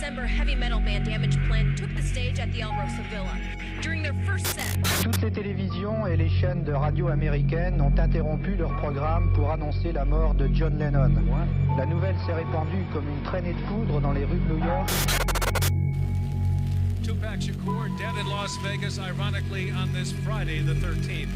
December, heavy metal band Damage Plan took the stage at the Alrosa Villa. During their first set, toutes les télévisions et les chaînes de radio américaines ont interrompu leur programme pour annoncer la mort de John Lennon. La nouvelle s'est répandue comme une traînée de poudre dans les rues de New York. Tupac Shakur dead in Las Vegas, ironically on this Friday the 13th.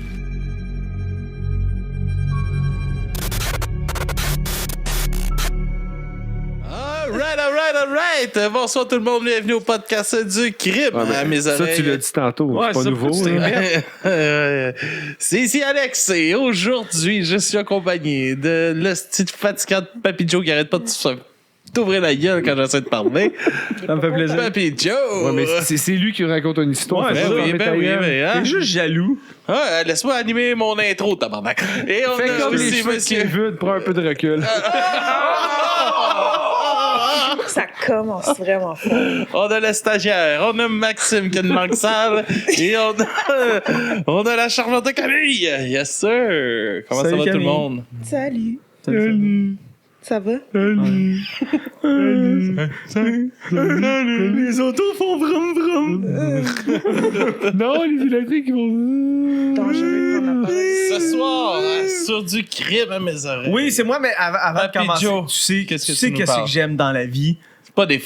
All right. Bonsoir tout le monde, bienvenue au podcast du crime. À mes oreilles. Ça, tu l'as dit tantôt, c'est pas nouveau. C'est ici Alex et aujourd'hui, je suis accompagné de le petit fatigant de Papy Joe qui arrête pas de t'ouvrir la gueule quand j'essaie de parler. Ça me fait plaisir. Papy Joe! Ouais, mais c'est lui qui raconte une histoire. Ben oui, hein? Il est juste jaloux. Ouais, laisse-moi animer mon intro, tabarnak. Et on fait a comme aussi les cheveux monsieur... de Kevin, prends un peu de recul. Ça commence vraiment fort. On a le stagiaire, on a Maxime qui a une langue sale et on a la charmante Camille. Yes sir. Comment Salut, ça va Camille. tout le monde? Salut. Ça va? Les autos font vroom vroom. Non, les électriques vont. Dangereux pour la parole. Ce soir, sur du crime à mes oreilles. Oui, c'est moi, mais avant de Papy commencer, Joe, tu sais qu'est-ce que tu sais tu nous qu'est-ce parles? que j'aime dans la vie? Pas des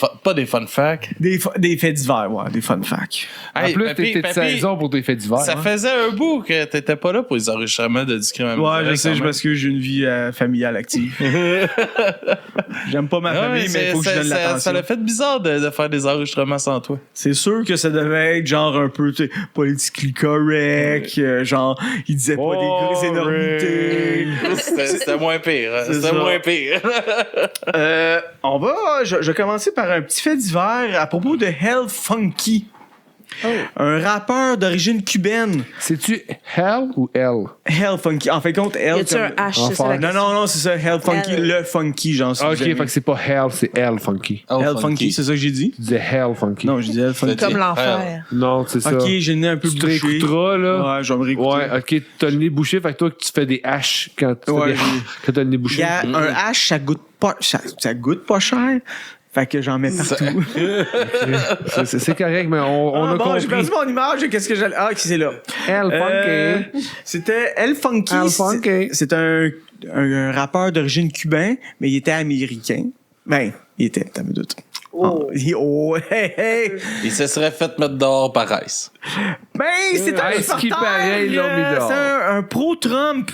fun facts. Des faits divers, ouais, des fun facts. En Hey, plus, Papy, t'étais de saison pour tes faits d'hiver. Ça faisait un bout que t'étais pas là pour les enregistrements de du crime à mes Ouais, oreilles, je sais, quand je même. m'excuse, j'ai une vie familiale active. J'aime pas ma famille, mais il faut que je donne ça l'attention. l'a fait bizarre de faire des enregistrements sans toi. C'est sûr que ça devait être genre un peu tu sais, politically correct, genre, il disait pas des grosses énormités. C'était moins pire. C'est C'était ça. moins pire. Je vais commencer par un petit fait divers à propos de Hell Funky. Un rappeur d'origine cubaine. C'est-tu Hell ou L? Hell Funky. En fait, compte, Y Hell a-tu un comme... H, c'est ça la Non, question? non, c'est ça. Hell Funky, Hell. le Funky, genre. si Ok, vous aimez. fait que c'est pas Hell, c'est L funky. Hell Funky, c'est ça que j'ai dit? Tu disais Hell funky. Non, je dis Hell Funky. Comme l'enfer. Non, c'est ça. Ok, j'ai le nez un peu Tu te bouché. réécouteras, là. Ouais, je vais me réécouter. Ouais, ok, t'as le nez bouché, fait que toi, tu fais des haches quand tu Ouais, fais des... quand t'as le nez bouché. Gars, un hache, ça goûte pas cher. Fait que j'en mets partout. C'est correct, mais on a bon, compris. j'ai perdu mon image. Qu'est-ce que j'allais... Ah, ok, c'est là. Hell funky. C'était Hell Funky. Hell Funky. C'est un rappeur d'origine cubain, mais il était américain. Ben, il était, t'as me doute. Oh. Hey. Il se serait fait mettre dehors par Ice. Ben, c'est un ce qui supporter, paraît, ils l'ont mis dehors. C'est un pro-Trump.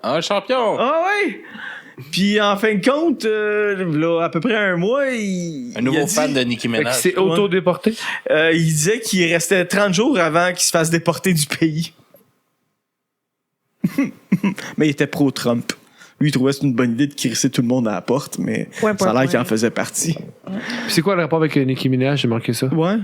Un champion! Ah ouais. Puis en fin de compte, là, à peu près un mois, il Un nouveau a dit- fan de Nicki Fait que Minaj. c'est auto-déporté. il disait qu'il restait 30 jours avant qu'il se fasse déporter du pays. Mais il était pro-Trump. Lui, il trouvait que c'était une bonne idée de crisser tout le monde à la porte, mais Point, ça a l'air point. qu'il en faisait partie. Puis c'est quoi le rapport avec Nicki Minaj? J'ai manqué ça. Ouais.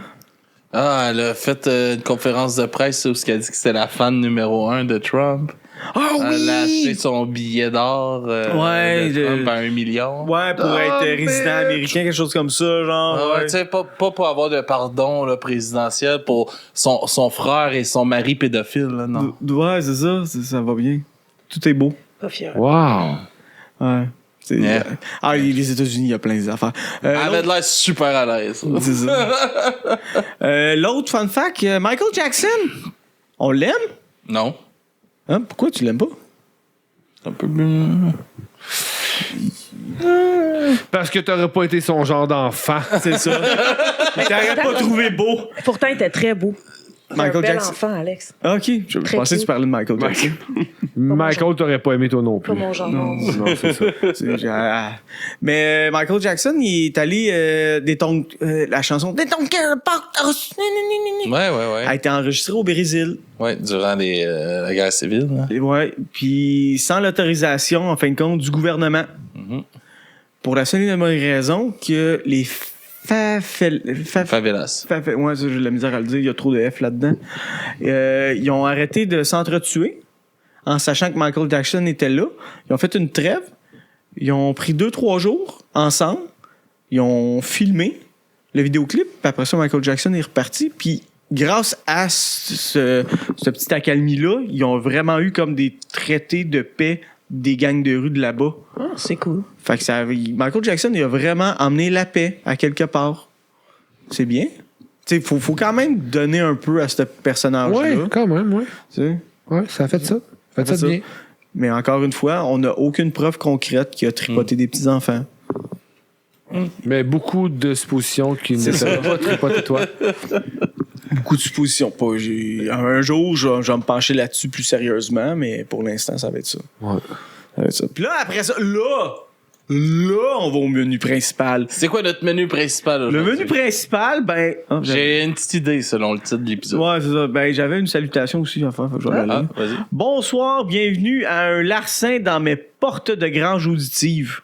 Ah, elle a fait une conférence de presse où elle a dit que c'était la fan numéro 1 de Trump. Ah Elle a acheté son billet d'or Ouais, de Trump de- à 1 million. Ouais, pour être résident américain, quelque chose comme ça, genre. Ah ouais, ouais. tu sais, pas pour avoir de pardon là, présidentiel pour son frère et son mari pédophile, là, non. Ouais, c'est ça, ça va bien. Tout est beau. Pas fier. Wow. Ouais. Yeah. Les États-Unis, il y a plein d'affaires. Elle avait de l'air super à l'aise. C'est ça. L'autre fun fact, Michael Jackson, on l'aime? Non. Hein? Pourquoi tu l'aimes pas? C'est un peu... Parce que t'aurais pas été son genre d'enfant. C'est ça. Mais t'aurais pas trouvé beau. Pourtant, il était très beau. Michael un bel Jackson. enfant, Alex. Ah, ok. Je Très pensais que cute. tu parlais de Michael Jackson. Michael, t'aurais pas aimé toi non plus. Pas mon genre. Non. Non, c'est ça. Mais Michael Jackson, il est allé la chanson Des ton cœur Ouais. a été enregistrée au Brésil. Ouais, durant la guerre civile. Là. Et ouais, puis sans l'autorisation, en fin de compte, du gouvernement. Mhm. Pour la seule et bonne raison que les Favelas. ouais, ça, j'ai de la misère à le dire, il y a trop de F là-dedans. Ils ont arrêté de s'entretuer en sachant que Michael Jackson était là. Ils ont fait une trêve. Ils ont pris 2-3 jours ensemble. Ils ont filmé le vidéoclip. Puis après ça, Michael Jackson est reparti. Puis grâce à ce petit accalmie-là, ils ont vraiment eu comme des traités de paix des gangs de rue de là-bas. Ah, c'est cool. Fait que Michael Jackson, il a vraiment emmené la paix à quelque part. c'est bien. Tu sais, faut quand même donner un peu à ce personnage-là. Ouais, quand même, ouais. Tu sais. Ouais, ça a fait ça. Ça a fait ça bien. Mais encore une fois, on n'a aucune preuve concrète qu'il a tripoté des petits-enfants. Mais beaucoup de suppositions qui ne seraient pas tripoter toi. Beaucoup de suppositions. Un jour, je vais me pencher là-dessus plus sérieusement, mais pour l'instant, ça va être ça. Ouais. Ça va être ça. Puis là, après ça, là, on va au menu principal. C'est quoi notre menu principal Le aujourd'hui? menu principal, ben... J'ai une petite idée selon le titre de l'épisode. Ouais, c'est ça. Ben, j'avais une salutation aussi à faire. Faut que je regarde. Vas-y. Bonsoir, bienvenue à un larcin dans mes portes de grange auditives.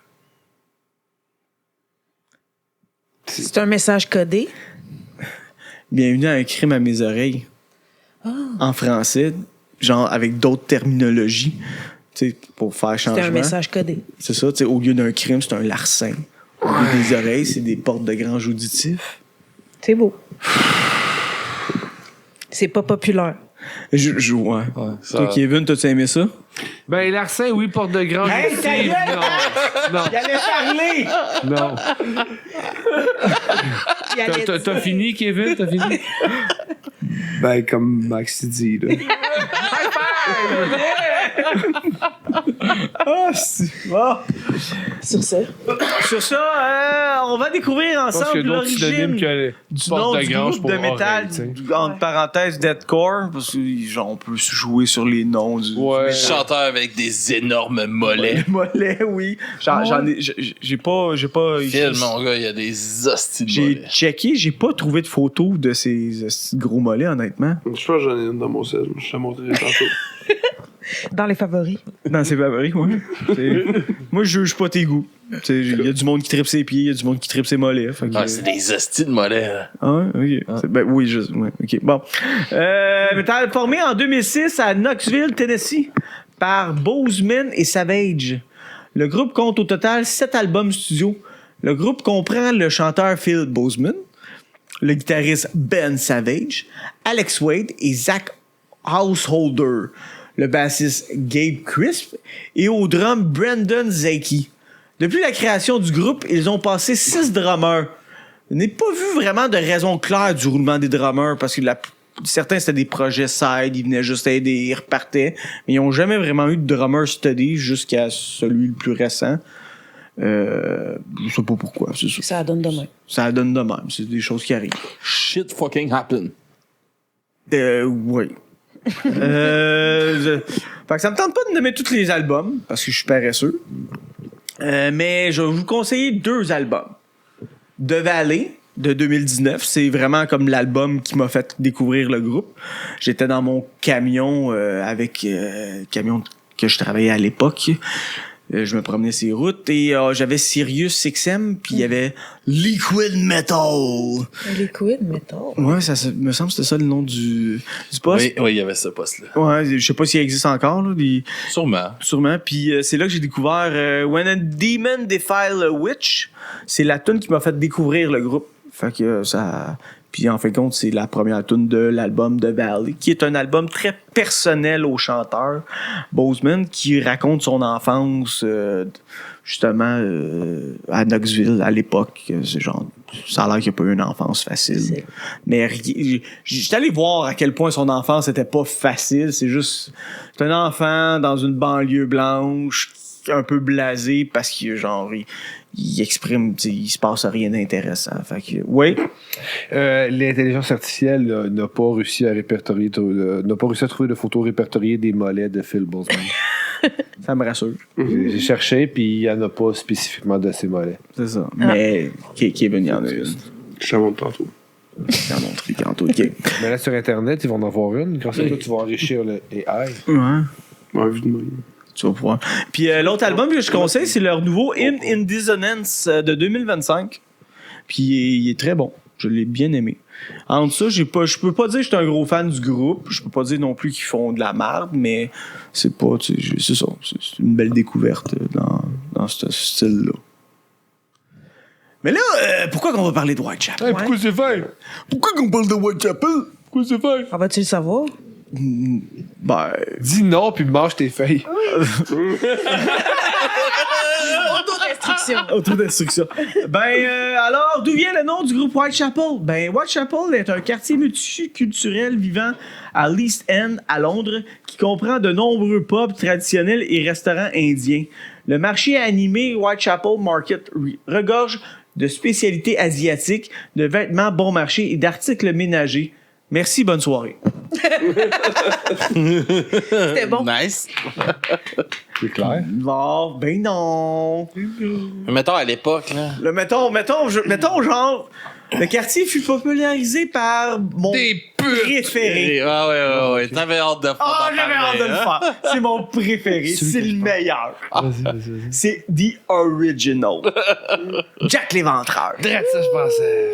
C'est un message codé. Bienvenue à un crime à mes oreilles. En français, genre avec d'autres terminologies, tu sais, pour faire changement. C'est un message codé. C'est ça, tu sais, au lieu d'un crime, c'est un larcin. Au lieu des oreilles, c'est des portes de grange auditifs. C'est beau. C'est pas populaire. Ouais. Toi, Kevin, t'as-tu aimé ça? Ben, Larcin, oui, porte de grange. Hey, ta gueule! Non. Il allait parler! Non. T'as fini, Kevin? T'as fini? Ben, comme Max dit, là. Ah, c'est bon. Sur ça. Sur ça, on va découvrir Je pense qu'il y ensemble a d'autres synonymes l'origine que du porte nom de du grange groupe pour de métal, oreille, tu sais. entre parenthèses deathcore, parce que genre, on peut se jouer sur les noms du Ouais. Chanteur avec des énormes mollets. mollet, oui. J'en ai, j'ai pas Phil, mon gars, il y a des hosties de j'ai mollets. checké, j'ai pas trouvé de photos de ces hosties de gros mollets, honnêtement. Je pense que j'en ai une dans mon sel. Je te montrerai tantôt. Dans les favoris. Dans ses favoris, ouais. Moi, je juge pas tes goûts. Il y a du monde qui tripe ses pieds, il y a du monde qui tripe ses mollets. Fait que, Ah, c'est des hosties de mollets, là. Ah, ok. Ben, oui, ouais, ok. Bon. Métal formé en 2006 à Knoxville, Tennessee, par Bozeman et Savage. Le groupe compte au total 7 albums studio. Le groupe comprend le chanteur Phil Bozeman, le guitariste Ben Savage, Alex Wade et Zach Householder, le bassiste Gabe Crisp et au drum Brandon Zaki. Depuis la création du groupe, ils ont passé 6 drummers. Je n'ai pas vu vraiment de raison claire du roulement des drummers parce que certains c'était des projets side, ils venaient juste aider, ils repartaient, mais ils n'ont jamais vraiment eu de drummer study jusqu'à celui le plus récent. Je sais pas pourquoi, c'est ça. Ça donne de même. Ça donne de même, c'est des choses qui arrivent. Shit fucking happen. Oui. Fait que ça me tente pas de nommer tous les albums parce que je suis paresseux. Mais je vais vous conseiller 2 albums. The Valley de 2019, c'est vraiment comme l'album qui m'a fait découvrir le groupe. J'étais dans mon camion avec camion que je travaillais à l'époque. Je me promenais ces routes et j'avais Sirius XM puis il y avait Liquid Metal. Liquid Metal. Ouais, ça me semble que c'était ça le nom du poste. Oui, il y avait ce poste-là. Ouais, je sais pas s'il existe encore là, Sûrement. sûrement. Puis c'est là que j'ai découvert When a Demon Defile a Witch. C'est la tune qui m'a fait découvrir le groupe. Fait que ça. Puis en fin de compte, c'est la première tune de l'album The Valley, qui est un album très personnel au chanteur Bozeman, qui raconte son enfance justement à Knoxville à l'époque. C'est genre, ça a l'air qu'il n'a pas eu une enfance facile. Mais j'étais allé voir à quel point son enfance était pas facile. C'est un enfant dans une banlieue blanche, un peu blasé parce qu'il genre il exprime, il se passe rien d'intéressant. Fait que, oui. L'intelligence artificielle n'a pas réussi à répertorier, n'a pas réussi à trouver de photos répertoriées des mollets de Phil Bozeman. Ça me rassure. J'ai cherché, puis il n'y en a pas spécifiquement de ces mollets. C'est ça. Mais Kevin, il y en a une. Je te montre tantôt. Il en montre tantôt. OK. Mais là, sur Internet, ils vont en avoir une. Grâce à toi, tu vas enrichir le AI. Ouais. Ouais, vu de moi. Tu vas pouvoir. Puis l'autre album que je conseille, c'est leur nouveau In Dissonance de 2025. Puis il est très bon. Je l'ai bien aimé. Entre ça, je peux pas dire que je suis un gros fan du groupe. Je peux pas dire non plus qu'ils font de la merde, mais c'est pas, c'est ça. C'est une belle découverte dans ce style-là. Mais là, pourquoi qu'on va parler de Whitechapel? Hey, pourquoi c'est fait? Pourquoi qu'on parle de Whitechapel? Pourquoi c'est fait? Ah, vas-tu le savoir? Dis non, puis mange tes feuilles. Autodestruction. Autodestruction. Alors, d'où vient le nom du groupe Whitechapel? Whitechapel est un quartier multiculturel vivant à l'East End, à Londres, qui comprend de nombreux pubs traditionnels et restaurants indiens. Le marché animé Whitechapel Market regorge de spécialités asiatiques, de vêtements bon marché et d'articles ménagers. Merci, bonne soirée. C'était bon. Nice. C'est clair. Bon, ben non. Mettons à l'époque, là. Mettons, genre, le quartier fut popularisé par mon préféré. Ah ouais. T'avais hâte de faire. Ah, j'avais hâte de le faire. C'est mon préféré. C'est le meilleur. Vas-y. C'est The Original. Jack l'Éventreur. Drette ça, je pensais.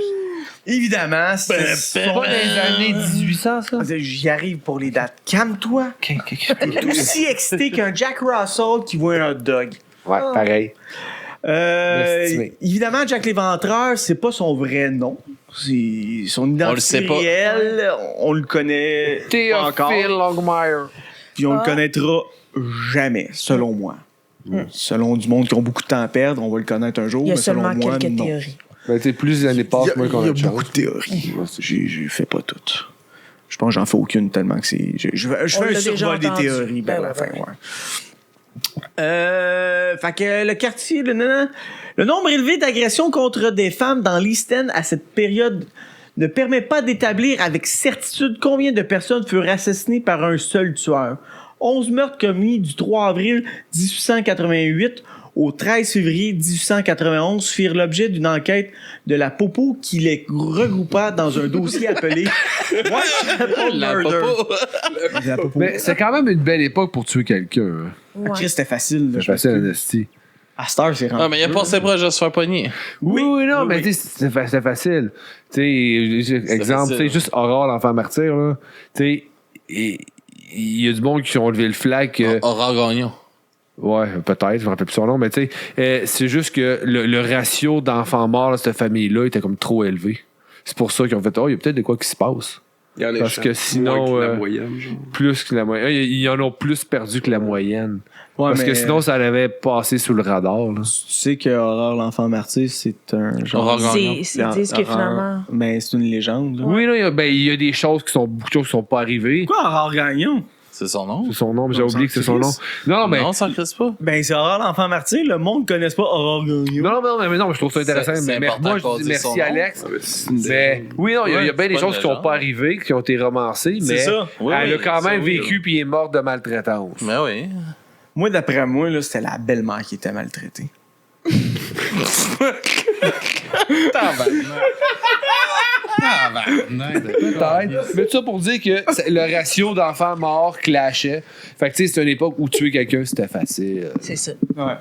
Évidemment, c'est Pas dans les années 1800, ça? J'y arrive pour les dates. Calme-toi. T'es aussi excité qu'un Jack Russell qui voit un hot dog. Ouais, pareil. Estimé. Évidemment, Jack l'Éventreur, c'est pas son vrai nom. C'est son On le sait identité pas. réelle. On le connaît pas encore. Théophile Longmire. Puis on le connaîtra jamais, selon moi. Selon du monde qui ont beaucoup de temps à perdre, on va le connaître un jour. Il y a mais selon seulement moi, quelques non. théories. Ben, tu sais, plus les années passent, moins qu'on Il y a a de chance. beaucoup de théories. J'ai fait pas toutes. Je pense que j'en fais aucune tellement que c'est. Je fais On un l'a déjà survol des entendu. théories vers Ben la ouais, fin. ouais. Fait que le quartier, le nombre élevé d'agressions contre des femmes dans l'East End à cette période ne permet pas d'établir avec certitude combien de personnes furent assassinées par un seul tueur. 11 meurtres commis du 3 avril 1888 au 13 février 1891 firent l'objet d'une enquête de la Popo qui les regroupa dans un dossier appelé Whitechapel La Murder. popo. La Popo. Mais c'est quand même une belle époque pour tuer quelqu'un. Hein. Ouais. Chris, c'était facile. là, C'est je facile, pense que- Anastie. À cette heure, c'est rendu. Ah, mais il a passé proche de se faire pogner. Oui, non, oui, mais oui. tu sais, c'est facile. Tu sais, exemple, tu facile. sais, juste Aurore, l'enfant martyr, là. Tu sais, il y a du monde qui ont levé le flag que. Aurore Gagnon. Ouais, peut-être, je me rappelle plus son nom, mais tu sais, c'est juste que le ratio d'enfants morts de cette famille-là était comme trop élevé. C'est pour ça qu'ils ont fait, il y a peut-être de quoi qui se passe. Il y en a Parce que sinon, moins que la euh, moyenne, genre. Plus que la moyenne. Ils en ont plus perdu que la moyenne. Ouais, Parce mais que sinon, ça avait passé sous le radar. Là. tu sais que Aurore l'enfant martyr, c'est un genre. Aurore Gagnon. C'est disent que finalement. Mais c'est une légende. Là. Oui, là, il y a des choses qui sont, beaucoup de choses qui sont pas arrivées. Pourquoi Aurore Gagnon? C'est son nom. C'est son nom, mais j'ai On oublié que s'en c'est son nom. crisse. Non, mais. Non, ça ne crisse pas. Ben, c'est Aurore l'enfant martyr. Le monde ne connaît pas Aurore Gagnon. Non, mais je trouve ça intéressant. C'est Mais important moi, qu'on je dis dise son merci, nom. Alex. C'est une Mais, oui, non, il y a Ouais, bien des c'est pas choses une qui n'ont légende. pas arrivé, qui ont été romancées, mais C'est ça. Oui, elle a oui, quand ça, même oui, vécu là. puis est morte de maltraitance. Mais oui. Moi, d'après moi, là, c'était la belle-mère qui était maltraitée. Peut-être. Mais tout ça pour dire que le ratio d'enfants morts clashait. Fait que tu sais, c'est une époque où tuer quelqu'un, c'était facile. C'est ça. Ouais.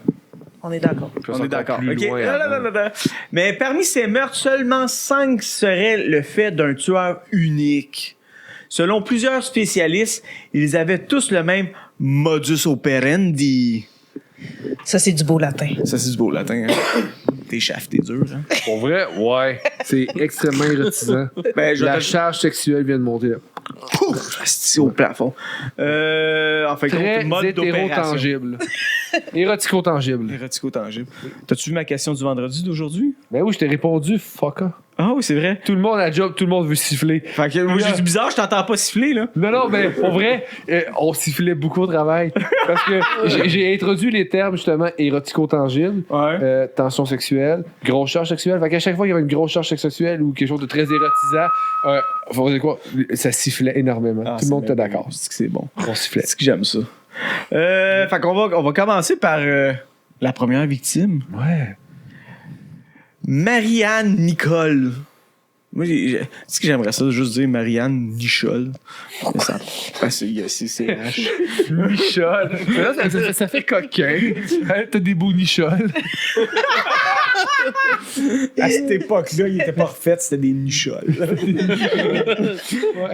On est d'accord. On est d'accord. Plus Ok. loin Là. Mais parmi ces meurtres, seulement 5 seraient le fait d'un tueur unique. Selon plusieurs spécialistes, ils avaient tous le même modus operandi. Ça, c'est du beau latin. Ça, c'est du beau latin. Hein? T'es chaf, t'es dur. Hein? Pour vrai, ouais. C'est extrêmement érotisant. Ben, je La vais charge sexuelle vient de monter là. au plafond. En fait, Très mode d'opération. hétéro-tangible. Érotico-tangible. Érotico-tangible. T'as-tu vu ma question du vendredi d'aujourd'hui? Ben oui, je t'ai répondu, fucker. Ah oui, c'est vrai. Tout le monde a job, tout le monde veut siffler. Fait que moi, j'ai du bizarre, je t'entends pas siffler, là. Non, mais pour vrai, on sifflait beaucoup au travail. Parce que j'ai introduit les termes, justement, érotico-tangible, Ouais. tension sexuelle, grosse charge sexuelle. Fait qu'à chaque fois qu'il y avait une grosse charge sexuelle ou quelque chose de très érotisant, faut dire quoi? Ça sifflait énormément. Tout le monde était d'accord. C'est que c'est bon. On sifflait. C'est que j'aime ça. Fait qu'on on va commencer par la première victime. Ouais. Marianne Nicole. Moi, est-ce que j'aimerais ça juste dire Marianne Nichol? Mais ça, parce qu'il y a CCH. Michol. Ça fait coquin. Hein, t'as des beaux nichols. À cette époque-là, il était pas refait, c'était des nichols.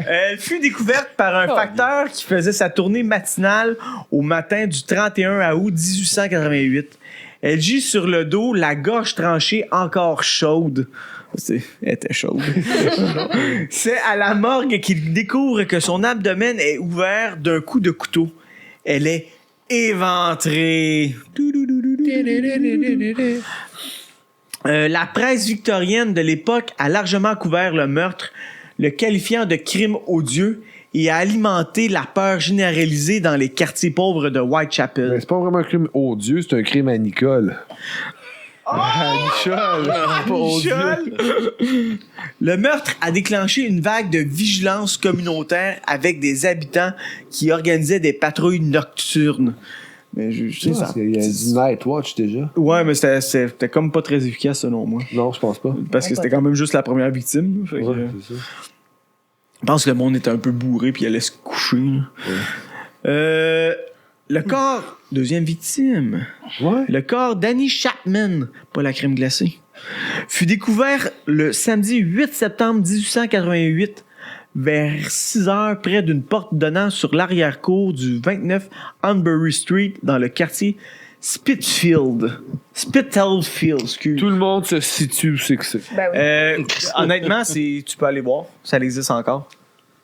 Elle fut découverte par un facteur qui faisait sa tournée matinale au matin du 31 août 1888. Elle gît sur le dos, la gorge tranchée encore chaude. Elle était chaude. C'est à la morgue qu'il découvre que son abdomen est ouvert d'un coup de couteau. Elle est éventrée. La presse victorienne de l'époque a largement couvert le meurtre, le qualifiant de crime odieux et a alimenté la peur généralisée dans les quartiers pauvres de Whitechapel. Mais c'est pas vraiment un crime odieux, c'est un crime à Nicole. Nicole! Le meurtre a déclenché une vague de vigilance communautaire avec des habitants qui organisaient des patrouilles nocturnes. Mais je sais ça. Il y a du Night Watch déjà. Ouais, mais c'était comme pas très efficace selon moi. Non, je pense pas. Parce que c'était quand même juste la première victime. Fait que, Ouais, c'est ça. je pense que le monde était un peu bourré puis il allait se coucher. Le corps, deuxième victime. Ouais. Le corps d'Annie Chapman, pas la crème glacée, fut découvert le samedi 8 septembre 1888 vers 6 heures près d'une porte donnant sur l'arrière-cour du 29 Hanbury Street dans le quartier Spitalfield, excuse. Tout le monde se situe où c'est que c'est. Ben oui. Honnêtement, tu peux aller voir. Ça existe encore.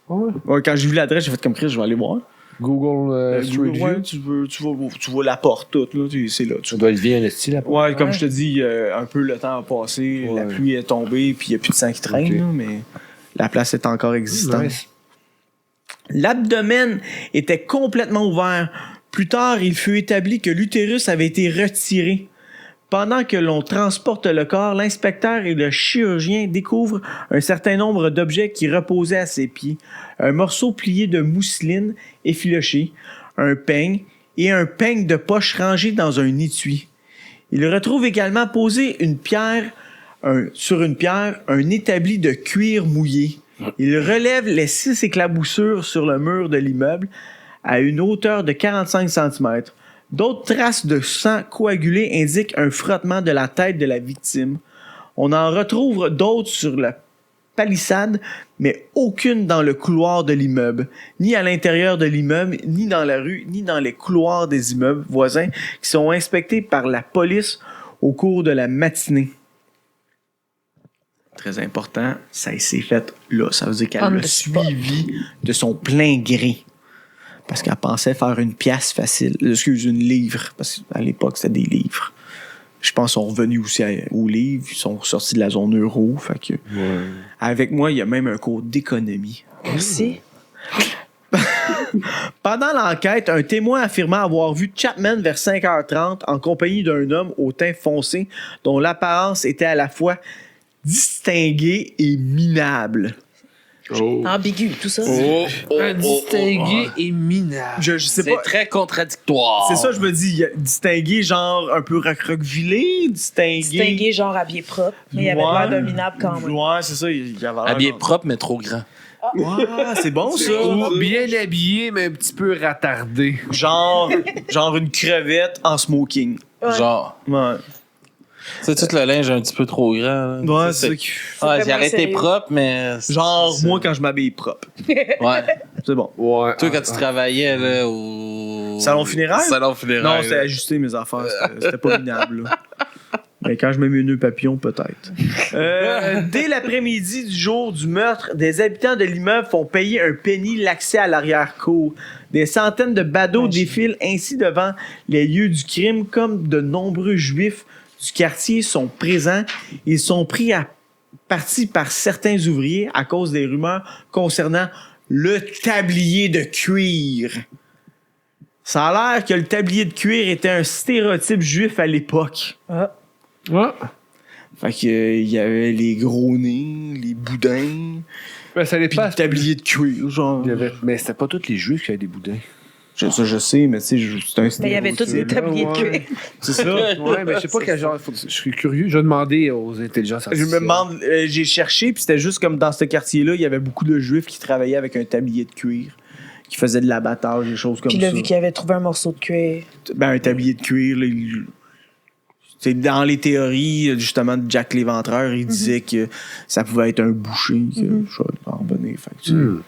Ouais. Ouais, quand j'ai vu l'adresse, j'ai fait comme Chris, je vais aller voir. Google Street Ouais, View. tu vois la porte toute, là, c'est là. Ça doit être bien style là. Ouais, comme je te dis, un peu le temps a passé, la pluie est tombée, puis il n'y a plus de sang qui traîne, Ok. là, mais la place est encore existante. Nice. L'abdomen était complètement ouvert. Plus tard, il fut établi que l'utérus avait été retiré. Pendant que l'on transporte le corps, l'inspecteur et le chirurgien découvrent un certain nombre d'objets qui reposaient à ses pieds. Un morceau plié de mousseline effiloché, un peigne et un peigne de poche rangé dans un étui. Il retrouve également posé sur une pierre un établi de cuir mouillé. Il relève les 6 éclaboussures sur le mur de l'immeuble à une hauteur de 45 cm. D'autres traces de sang coagulé indiquent un frottement de la tête de la victime. On en retrouve d'autres sur la palissade, mais aucune dans le couloir de l'immeuble, ni à l'intérieur de l'immeuble, ni dans la rue, ni dans les couloirs des immeubles voisins qui sont inspectés par la police au cours de la matinée. Très important, ça s'est fait là. Ça veut dire qu'elle On l'a the spot. suivi de son plein gré. Parce qu'elle pensait faire une pièce facile. Une livre. Parce qu'à l'époque, c'était des livres. Je pense qu'ils sont revenus aussi aux livres. Ils sont sortis de la zone euro. Fait que, avec moi, il y a même un cours d'économie. Merci. Pendant l'enquête, un témoin affirma avoir vu Chapman vers 5h30 en compagnie d'un homme au teint foncé dont l'apparence était à la fois distinguée et minable. Ambigu, tout ça. Distingué et minable. Je sais C'est pas. très contradictoire. C'est ça, je me dis. Il y a distingué, genre un peu recroquevillé, Distingué, genre habillé propre. Mais il avait l'air dominable quand même. Ouais, c'est ça. Il y avait l'air Habillé genre- propre, mais trop grand. Ouais, c'est bon ça. Ou bien habillé, mais un petit peu rattardé. Genre une crevette en smoking. Ouais. Genre. Ouais. Tu sais, tout le linge est un petit peu trop grand. là. Ouais, C'est- c'est ça. Ouais, vraiment j'ai arrêté sérieux. propre, mais. Genre, c'est- moi, quand je m'habille propre. Ouais. C'est bon. Ouais. Toi, quand tu travaillais là, au. Salon funéraire? Salon funéraire. Non, c'était ajusté mes affaires. C'était pas minable, là. Mais quand je mets mes nœuds papillons, peut-être. Dès l'après-midi du jour du meurtre, des habitants de l'immeuble font payer un penny l'accès à l'arrière-cour. Des centaines de badauds défilent ainsi devant les lieux du crime, comme de nombreux juifs du quartier sont présents. Ils sont pris à partie par certains ouvriers à cause des rumeurs concernant le tablier de cuir. Ça a l'air que le tablier de cuir était un stéréotype juif à l'époque. Ah. Ouais. Fait que il y avait les gros nez, les boudins, Ben, ça puis dépend. le tablier de cuir, genre. Il y avait- Mais c'était pas tous les juifs qui avaient des boudins. Je sais, mais tu sais, c'est un Mais il y avait tous des stéréotype. tabliers de Ouais. cuir. C'est ça. Ouais, mais je sais pas quel genre. Je suis curieux. Je vais demander aux intelligences Je artificielles. me demande, j'ai cherché, puis c'était juste comme dans ce quartier-là, il y avait beaucoup de juifs qui travaillaient avec un tablier de cuir, qui faisaient de l'abattage, des choses comme Puis ça. là, vu qu'il avait trouvé un morceau de cuir. Ben, un tablier de cuir, là, c'est dans les théories, justement, de Jack l'Éventreur, il disait que ça pouvait être un boucher. Que, je vais en revenir, fait que, tu sais.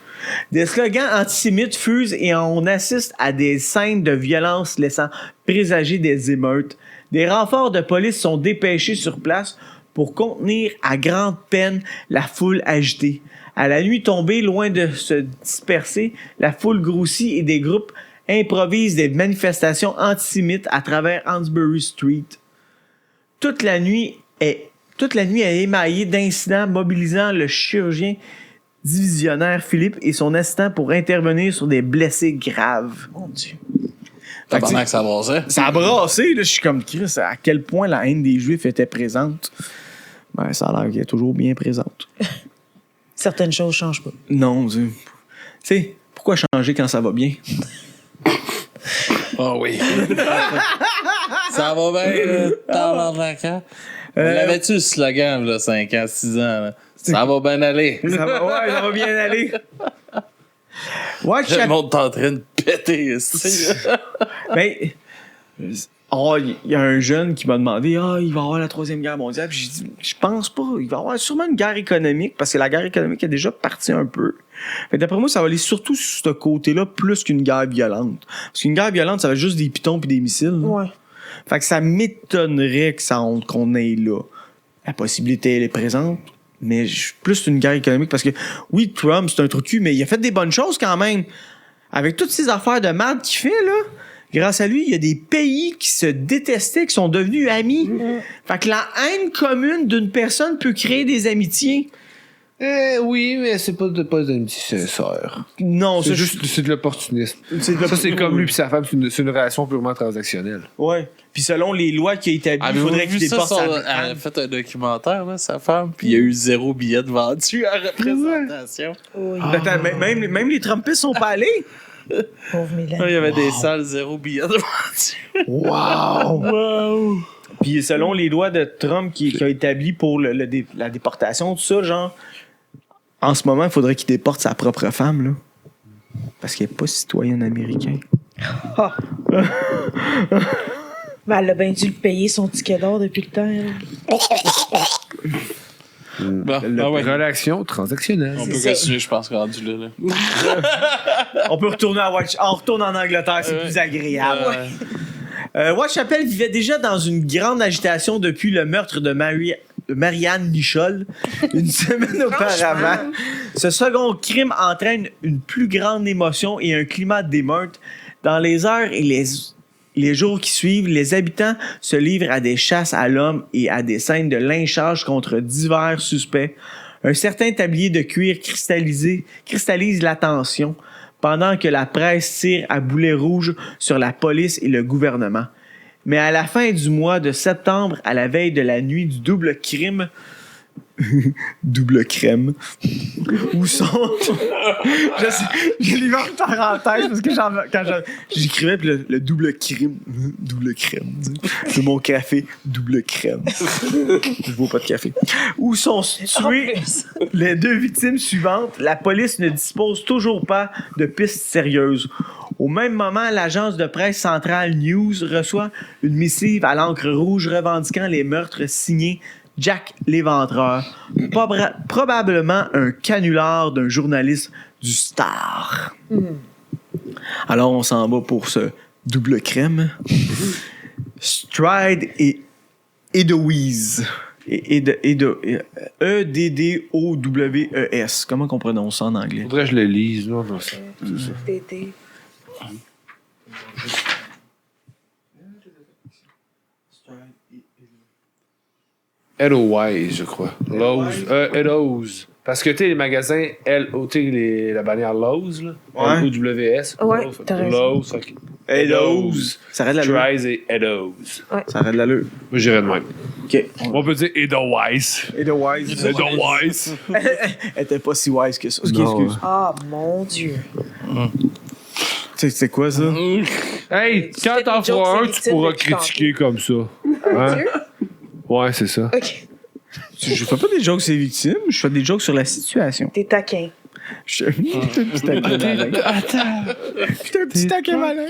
Des slogans antisémites fusent et on assiste à des scènes de violence laissant présager des émeutes. Des renforts de police sont dépêchés sur place pour contenir à grande peine la foule agitée. À la nuit tombée, loin de se disperser, la foule grossit et des groupes improvise des manifestations antisémites à travers Hansbury Street. Toute la nuit est émaillée d'incidents mobilisant le chirurgien divisionnaire Philippe et son assistant pour intervenir sur des blessés graves. Mon Dieu. Fait que, Pendant que ça brassait. ça a brassé, là, je suis comme Chris, à quel point la haine des Juifs était présente. Ben, ça a l'air qu'elle est toujours bien présente. Certaines choses changent pas. Non, tu sais, pourquoi changer quand ça va bien? Oh oui. Ça va bien, là. On l'avait-tu, ce slogan, là, 5 ans, 6 ans, là? Ça va bien aller. Ça va bien aller. Ouais, Le monde est en train de péter, ici. Ben, il y a un jeune qui m'a demandé il va y avoir la Troisième Guerre mondiale. Puis j'ai dit je pense pas. Il va y avoir sûrement une guerre économique parce que la guerre économique est déjà partie un peu. Fait que d'après moi, ça va aller surtout sur ce côté-là plus qu'une guerre violente. Parce qu'une guerre violente, ça va être juste des pitons puis des missiles. Ouais. Fait que ça m'étonnerait qu'on ait là. La possibilité, elle est présente. Mais plus une guerre économique parce que oui, Trump, c'est un trou de cul, mais il a fait des bonnes choses quand même. Avec toutes ces affaires de merde qu'il fait, là, grâce à lui, il y a des pays qui se détestaient, qui sont devenus amis. Fait que la haine commune d'une personne peut créer des amitiés. Oui, mais c'est pas des amitiés sincères. Non, C'est juste de l'opportunisme. Ça, c'est comme lui et sa femme, c'est une relation purement transactionnelle. Ouais. Puis selon les lois qui a établies, il faudrait qu'il déporte sa Elle a fait un documentaire, là, sa femme, puis il y a eu 0 billet de vendu à représentation. Oui. Attends, même les Trumpistes sont pas allés. Pauvre Mélanie. Il y avait des salles, 0 billet de vendu. Wow! Puis selon les lois de Trump qui a établi pour la déportation, tout ça, genre, en ce moment, il faudrait qu'il déporte sa propre femme, là. Parce qu'elle n'est pas citoyenne américaine. Ah. Ben, elle a bien dû le payer son ticket d'or depuis le temps. Elle. Bon, ah ouais. Relation transactionnelle. On peut C'est continuer, je pense, rendu là. On peut retourner on retourne en Angleterre, c'est plus agréable. Whitechapel vivait déjà dans une grande agitation depuis le meurtre de Marianne Nichol une semaine auparavant. Ce second crime entraîne une plus grande émotion et un climat d'émeute. Dans les heures et les jours qui suivent, les habitants se livrent à des chasses à l'homme et à des scènes de lynchage contre divers suspects. Un certain tablier de cuir cristallise l'attention pendant que la presse tire à boulet rouge sur la police et le gouvernement. Mais à la fin du mois de septembre, à la veille de la nuit du double crime, double crème, où sont... je l'ai mis en parenthèse parce que quand j'écrivais puis le double crime, double crème, c'est mon café, double crème. Je bois pas de café. Où sont tuées les 2 victimes suivantes, la police ne dispose toujours pas de pistes sérieuses. Au même moment, l'agence de presse Central News reçoit une missive à l'encre rouge revendiquant les meurtres signés Jack l'Éventreur, probablement un canular d'un journaliste du Star. Alors, on s'en va pour ce double crème. Stride et Edowies. E-D-D-O-W-E-S. Comment qu'on prononce ça en anglais? Faudrait que je le lise, là. Non, c'est ça. Tété. Edowies, je crois. Lowe's. Edows. Parce que, tu sais, les magasins L-O-T, la bannière Lowe's, là. Ouais. L-O-W-S. Ouais, t'as raison. Lowe's. Fait que Edows. Ça arrête la l'allure. Tries et Edows. Ça arrête la l'allure. Moi, j'irais de même. OK. On peut dire Edowies. Edowies. Edowies. Elle était pas si wise que ça. Non. Excuse. Ah, mon Dieu. C'est quoi ça? Hey, quand fais t'en des jokes feras un, tu sélectives pourras depuis critiquer comme ça. Hein? Ouais, c'est ça. OK. Je fais pas des jokes sur les victimes, je fais des jokes sur la situation. T'es taquin. Je suis un petit taquin malin. Attends. J'étais un petit taquin malin.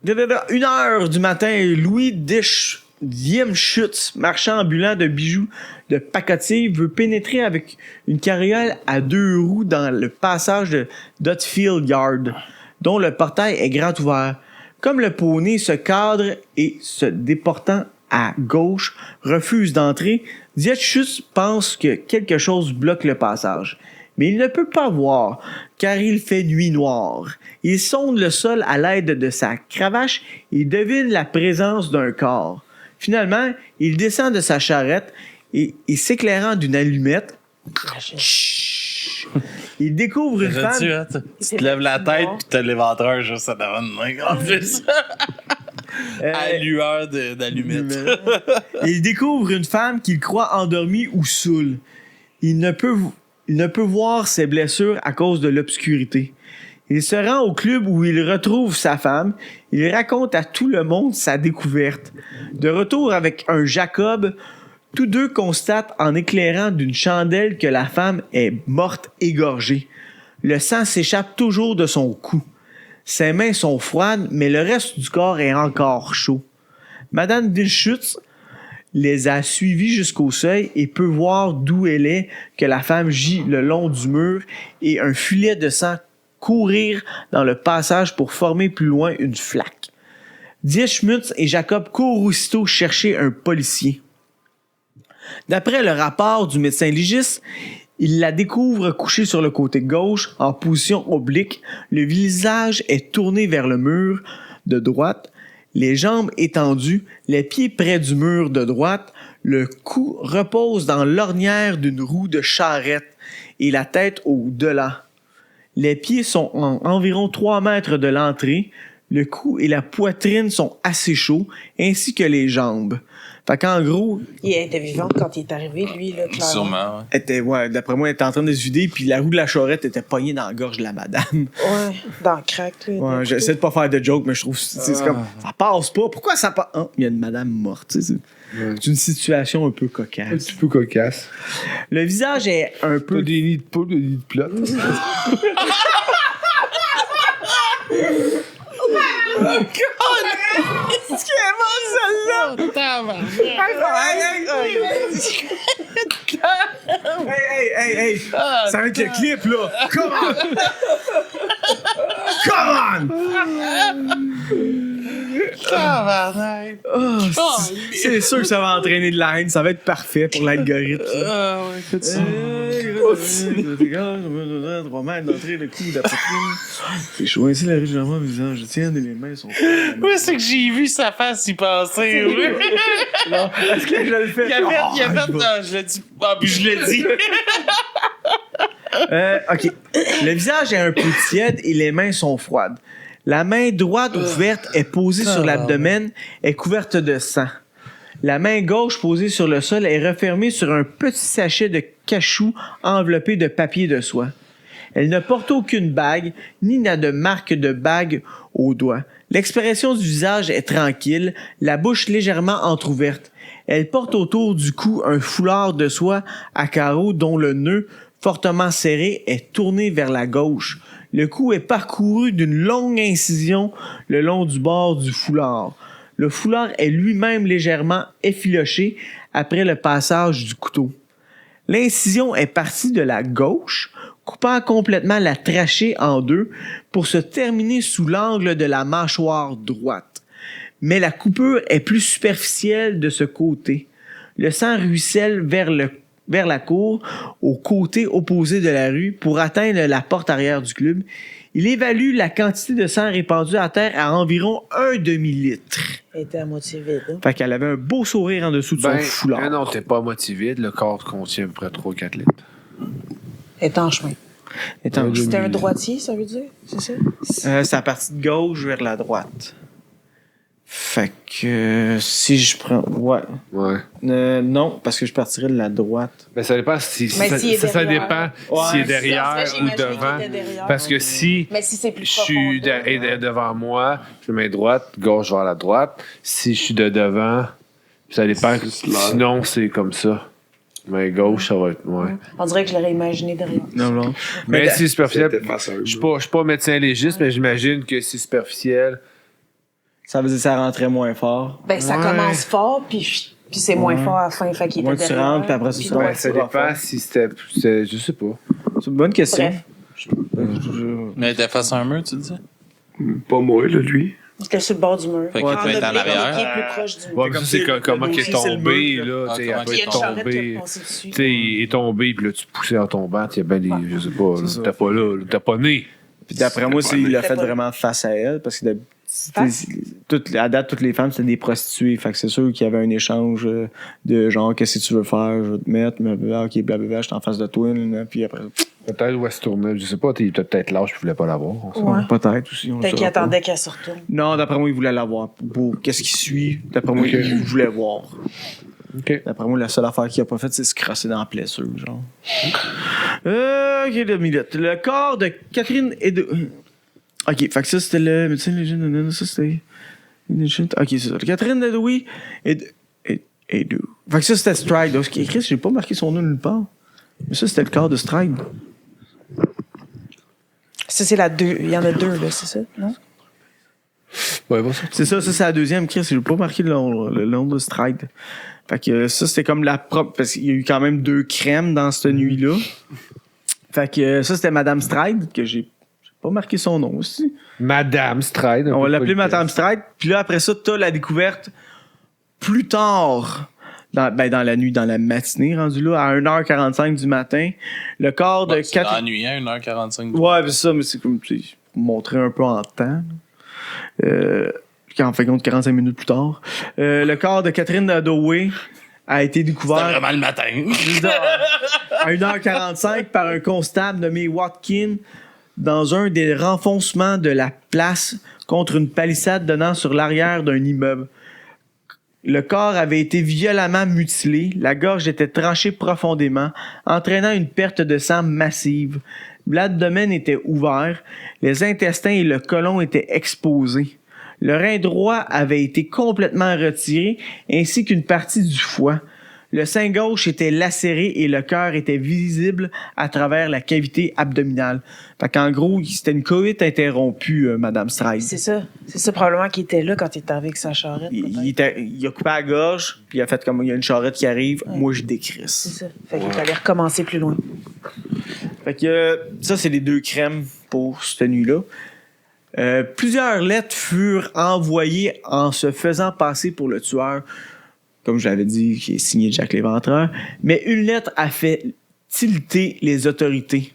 1h du matin, Louis Diemschutz, marchand ambulant de bijoux de pacotille, veut pénétrer avec une carriole à 2 roues dans le passage de Dotfield Yard, dont le portail est grand ouvert. Comme le poney se cadre et se déportant à gauche refuse d'entrer, Diemschutz pense que quelque chose bloque le passage. Mais il ne peut pas voir, car il fait nuit noire. Il sonde le sol à l'aide de sa cravache et devine la présence d'un corps. Finalement, il descend de sa charrette et s'éclairant d'une allumette, il découvre une femme... Tu te lèves la tête pis t'as l'éventreur juste devant de main. En plus. À lueur d'allumette. Il découvre une femme qu'il croit endormie ou saoule. Il ne peut voir ses blessures à cause de l'obscurité. Il se rend au club où il retrouve sa femme. Il raconte à tout le monde sa découverte. De retour avec un Jacob, tous deux constatent en éclairant d'une chandelle que la femme est morte égorgée. Le sang s'échappe toujours de son cou. Ses mains sont froides, mais le reste du corps est encore chaud. Madame Dilschutz les a suivis jusqu'au seuil et peut voir d'où elle est que la femme gît le long du mur et un filet de sang courir dans le passage pour former plus loin une flaque. Dilschutz et Jacob courent aussitôt chercher un policier. D'après le rapport du médecin légiste, il la découvre couchée sur le côté gauche, en position oblique. Le visage est tourné vers le mur de droite, les jambes étendues, les pieds près du mur de droite. Le cou repose dans l'ornière d'une roue de charrette et la tête au-delà. Les pieds sont à environ 3 mètres de l'entrée. Le cou et la poitrine sont assez chauds, ainsi que les jambes. Fait qu'en gros... Il était vivant quand il est arrivé, lui, là, clairement. Sûrement, d'après moi, elle était en train de se vider, puis la roue de la charrette était pognée dans la gorge de la madame. Ouais, dans le crack, là. Ouais, j'essaie de pas faire de joke, mais je trouve que c'est comme... Ça passe pas. Pourquoi ça passe? Oh, il y a une madame morte, tu sais. C'est une situation un peu cocasse. Un petit peu cocasse. Le visage est un peu... T'as des nids de poule, des nids de plot. Qu'est-ce qui est bon, celle-là? Hey! Ça va être le clip, là! Come on! C'est sûr que ça va entraîner de la haine. Ça va être parfait pour l'algorithme. Ah ouais, écoute ça. 3 mètres d'entrée, le cou de la poitrine. C'est chaud. Ainsi, la rue de mon visage. Je tiens et les mains sont... Oui, c'est que j'ai vu sa face y passer. Oui. Non, est-ce que je le fais? Il a fait, non, je l'ai dit. Ah, puis je l'ai dit. OK. Le visage est un peu tiède et les mains sont froides. La main droite ouverte est posée sur l'abdomen, est couverte de sang. La main gauche posée sur le sol est refermée sur un petit sachet de cachou enveloppé de papier de soie. Elle ne porte aucune bague, ni n'a de marque de bague au doigt. L'expression du visage est tranquille, la bouche légèrement entrouverte. Elle porte autour du cou un foulard de soie à carreaux dont le nœud, fortement serré, est tourné vers la gauche. Le cou est parcouru d'une longue incision le long du bord du foulard. Le foulard est lui-même légèrement effiloché après le passage du couteau. L'incision est partie de la gauche, coupant complètement la trachée en deux pour se terminer sous l'angle de la mâchoire droite. Mais la coupure est plus superficielle de ce côté. Le sang ruisselle vers la cour, au côté opposé de la rue, pour atteindre la porte arrière du club. Il évalue la quantité de sang répandu à terre à environ 1 demi-litre. Elle était à moitié vide. Hein? Fait qu'elle avait un beau sourire en dessous de son foulard. Non, t'es pas motivé. Le corps contient à peu près 3-4 litres. Elle est en chemin. Étant- C'était un droitier, ça veut dire? C'est ça? c'est la partie de gauche vers la droite. Fait que si je prends... Ouais. Ouais. Non, parce que je partirais de la droite. Mais ça dépend si Mais s'il est ça derrière. dépend s'il est derrière Ça, ou j'imagine qu'il devant. était derrière. Parce que si Mais si c'est plus je suis devant moi, je mets droite, gauche vers la droite. Si je suis de devant, ça dépend. Sinon, c'est comme ça. Mais gauche, ça va être. Ouais. On dirait que je l'aurais imaginé derrière. Non. Mais si c'est superficiel, C'était pas ça. je suis pas médecin légiste, mais j'imagine que si c'est superficiel. Ça veut dire que ça rentrait moins fort. Ben, ça Ouais. commence fort, puis c'est moins fort à la fin. Fait qu'il Moins était tu derrière. rentres, puis après, Puis ça ouais. va. Ben, ça c'est dépend fort. si c'était. Je sais pas. C'est une bonne question. Bref. Mais t'as face à un mur, tu disais? Pas moi, là, lui. Il était sur le bord du mur. Fait qu'il peut être en arrière. Qui est plus proche du mur. Ouais, puis c'est comment il est dossier, c'est le tombé, mur, là. Ah, Tu sais, comment après, Il y a une charrette qui tombé. a passé dessus. Tu sais, il est tombé, puis là, tu poussais en tombant. Il y a bien des. Je sais pas, là, ça. t'es pas là, t'es pas né. Puis d'après moi, il l'a C'était fait pas- vraiment face à elle parce que Face? à date, toutes les femmes, c'était des prostituées. Fait que c'est sûr qu'il y avait un échange de genre, qu'est-ce que tu veux faire, je vais te mettre, mais ok, blablabla, je suis en face de toi, là, puis après, Peut-être où elle se tournait. Je sais pas, il était peut-être lâche, puis il voulait pas l'avoir. on sait. Ouais. peut-être aussi. On le Peut-être qu'il saura pas. attendait qu'elle se retourne. Non, d'après moi, il voulait l'avoir. Pour qu'est-ce qui suit, d'après moi, il voulait voir. Ok. D'après moi, la seule affaire qu'il a pas faite, c'est se crasser dans la blessure, genre. Ok, 2 minutes. Le corps de Catherine et de. Ok, fait que ça, c'était le médecin légende. Ça, c'était. Ok, c'est ça. Catherine Edouy et. Fait que ça, c'était Stride. Ok, Chris, j'ai pas marqué son nom nulle part. Mais ça, c'était le corps de Stride. Ça, c'est la 2. Il y en a 2, là, c'est ça? Non? Ouais, va ça. C'est ça, c'est la deuxième, Chris. J'ai pas marqué le nom de Stride. Fait que ça, c'était comme la propre. Parce qu'il y a eu quand même 2 crèmes dans cette nuit-là. Fait que ça, c'était Madame Stride, que j'ai pas marqué son nom aussi. Madame Stride. On va l'appeler Madame Stride. Puis là, après ça, t'as la découverte plus tard. Dans la nuit, dans la matinée, rendu là, à 1h45 du matin. Le corps de C'est Catherine. ennuyant, 1h45. Ouais, c'est ça, mais c'est comme, tu sais, pour montrer un peu en temps. En fait compte, 45 minutes plus tard. Le corps de Catherine Dowey a été C'était découvert vraiment le matin. à 1h45 par un constable nommé Watkin dans un des renfoncements de la place contre une palissade donnant sur l'arrière d'un immeuble. Le corps avait été violemment mutilé, la gorge était tranchée profondément, entraînant une perte de sang massive. L'abdomen était ouvert, les intestins et le côlon étaient exposés. Le rein droit avait été complètement retiré, ainsi qu'une partie du foie. Le sein gauche était lacéré et le cœur était visible à travers la cavité abdominale. Fait qu'en gros, c'était une coïte interrompue, Madame Stride. C'est ça. C'est ça, probablement, qu'il était là quand il était avec sa charrette. Il a coupé la gorge, puis il a fait comme il y a une charrette qui arrive, moi je C'est décrisse. ça. Fait qu'il fallait recommencer plus loin. Fait que ça, c'est les 2 crèmes pour cette nuit-là. Plusieurs lettres furent envoyées en se faisant passer pour le tueur, comme je l'avais dit, qui est signé Jack Léventreur, mais une lettre a fait tilter les autorités.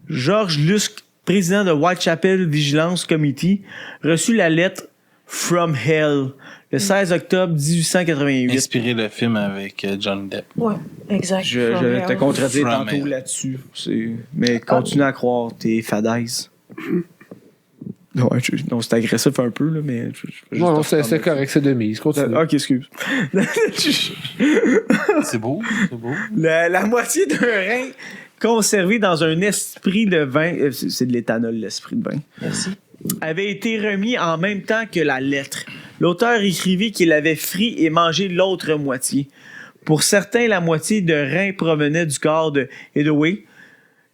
George Lusk, président de Whitechapel Vigilance Committee, reçut la lettre From Hell le 16 octobre 1888. Inspiré le film avec Johnny Depp. Ouais, exact. Je vais te contredire From tantôt Hell. là-dessus. Mais continue à croire tes fadaises. Ouais, non, c'est agressif un peu, là, mais... Non, c'est correct, c'est de mise. Continue. Ok, excuse. C'est beau, c'est beau. La moitié d'un rein conservé dans un esprit de vin... c'est de l'éthanol, l'esprit de vin. Merci. Avait été remis en même temps que la lettre. L'auteur écrivit qu'il avait frit et mangé l'autre moitié. Pour certains, la moitié de rein provenait du corps de Edouard,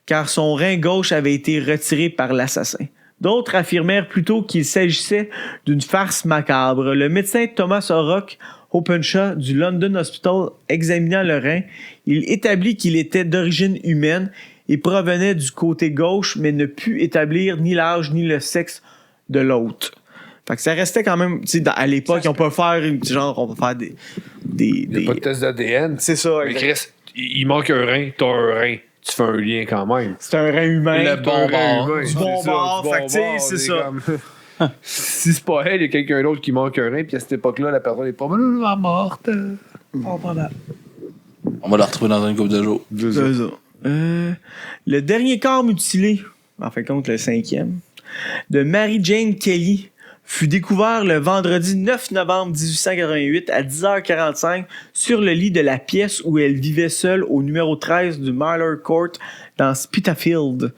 car son rein gauche avait été retiré par l'assassin. D'autres affirmèrent plutôt qu'il s'agissait d'une farce macabre. Le médecin Thomas O'Rourke Openshaw du London Hospital examinant le rein, il établit qu'il était d'origine humaine et provenait du côté gauche, mais ne put établir ni l'âge ni le sexe de l'autre. Fait que ça restait quand même, tu sais, à l'époque, on peut faire genre, on va faire des Il n'y a pas de test d'ADN. C'est ça. Mais Chris, il manque un rein, t'as un rein. Tu fais un lien quand même. C'est un rein humain. Le bon bord. Du bon bord, fait que, tu sais, c'est ça. Si c'est pas elle, il y a quelqu'un d'autre qui manque un rein, puis à cette époque-là, la personne est pas morte. Oh, probable. On va la retrouver dans une couple de jours. C'est ça. Le dernier corps mutilé, en fin de compte le 5e, de Mary Jane Kelly, fut découvert le vendredi 9 novembre 1888 à 10h45 sur le lit de la pièce où elle vivait seule au numéro 13 du Marler Court dans Spitalfield.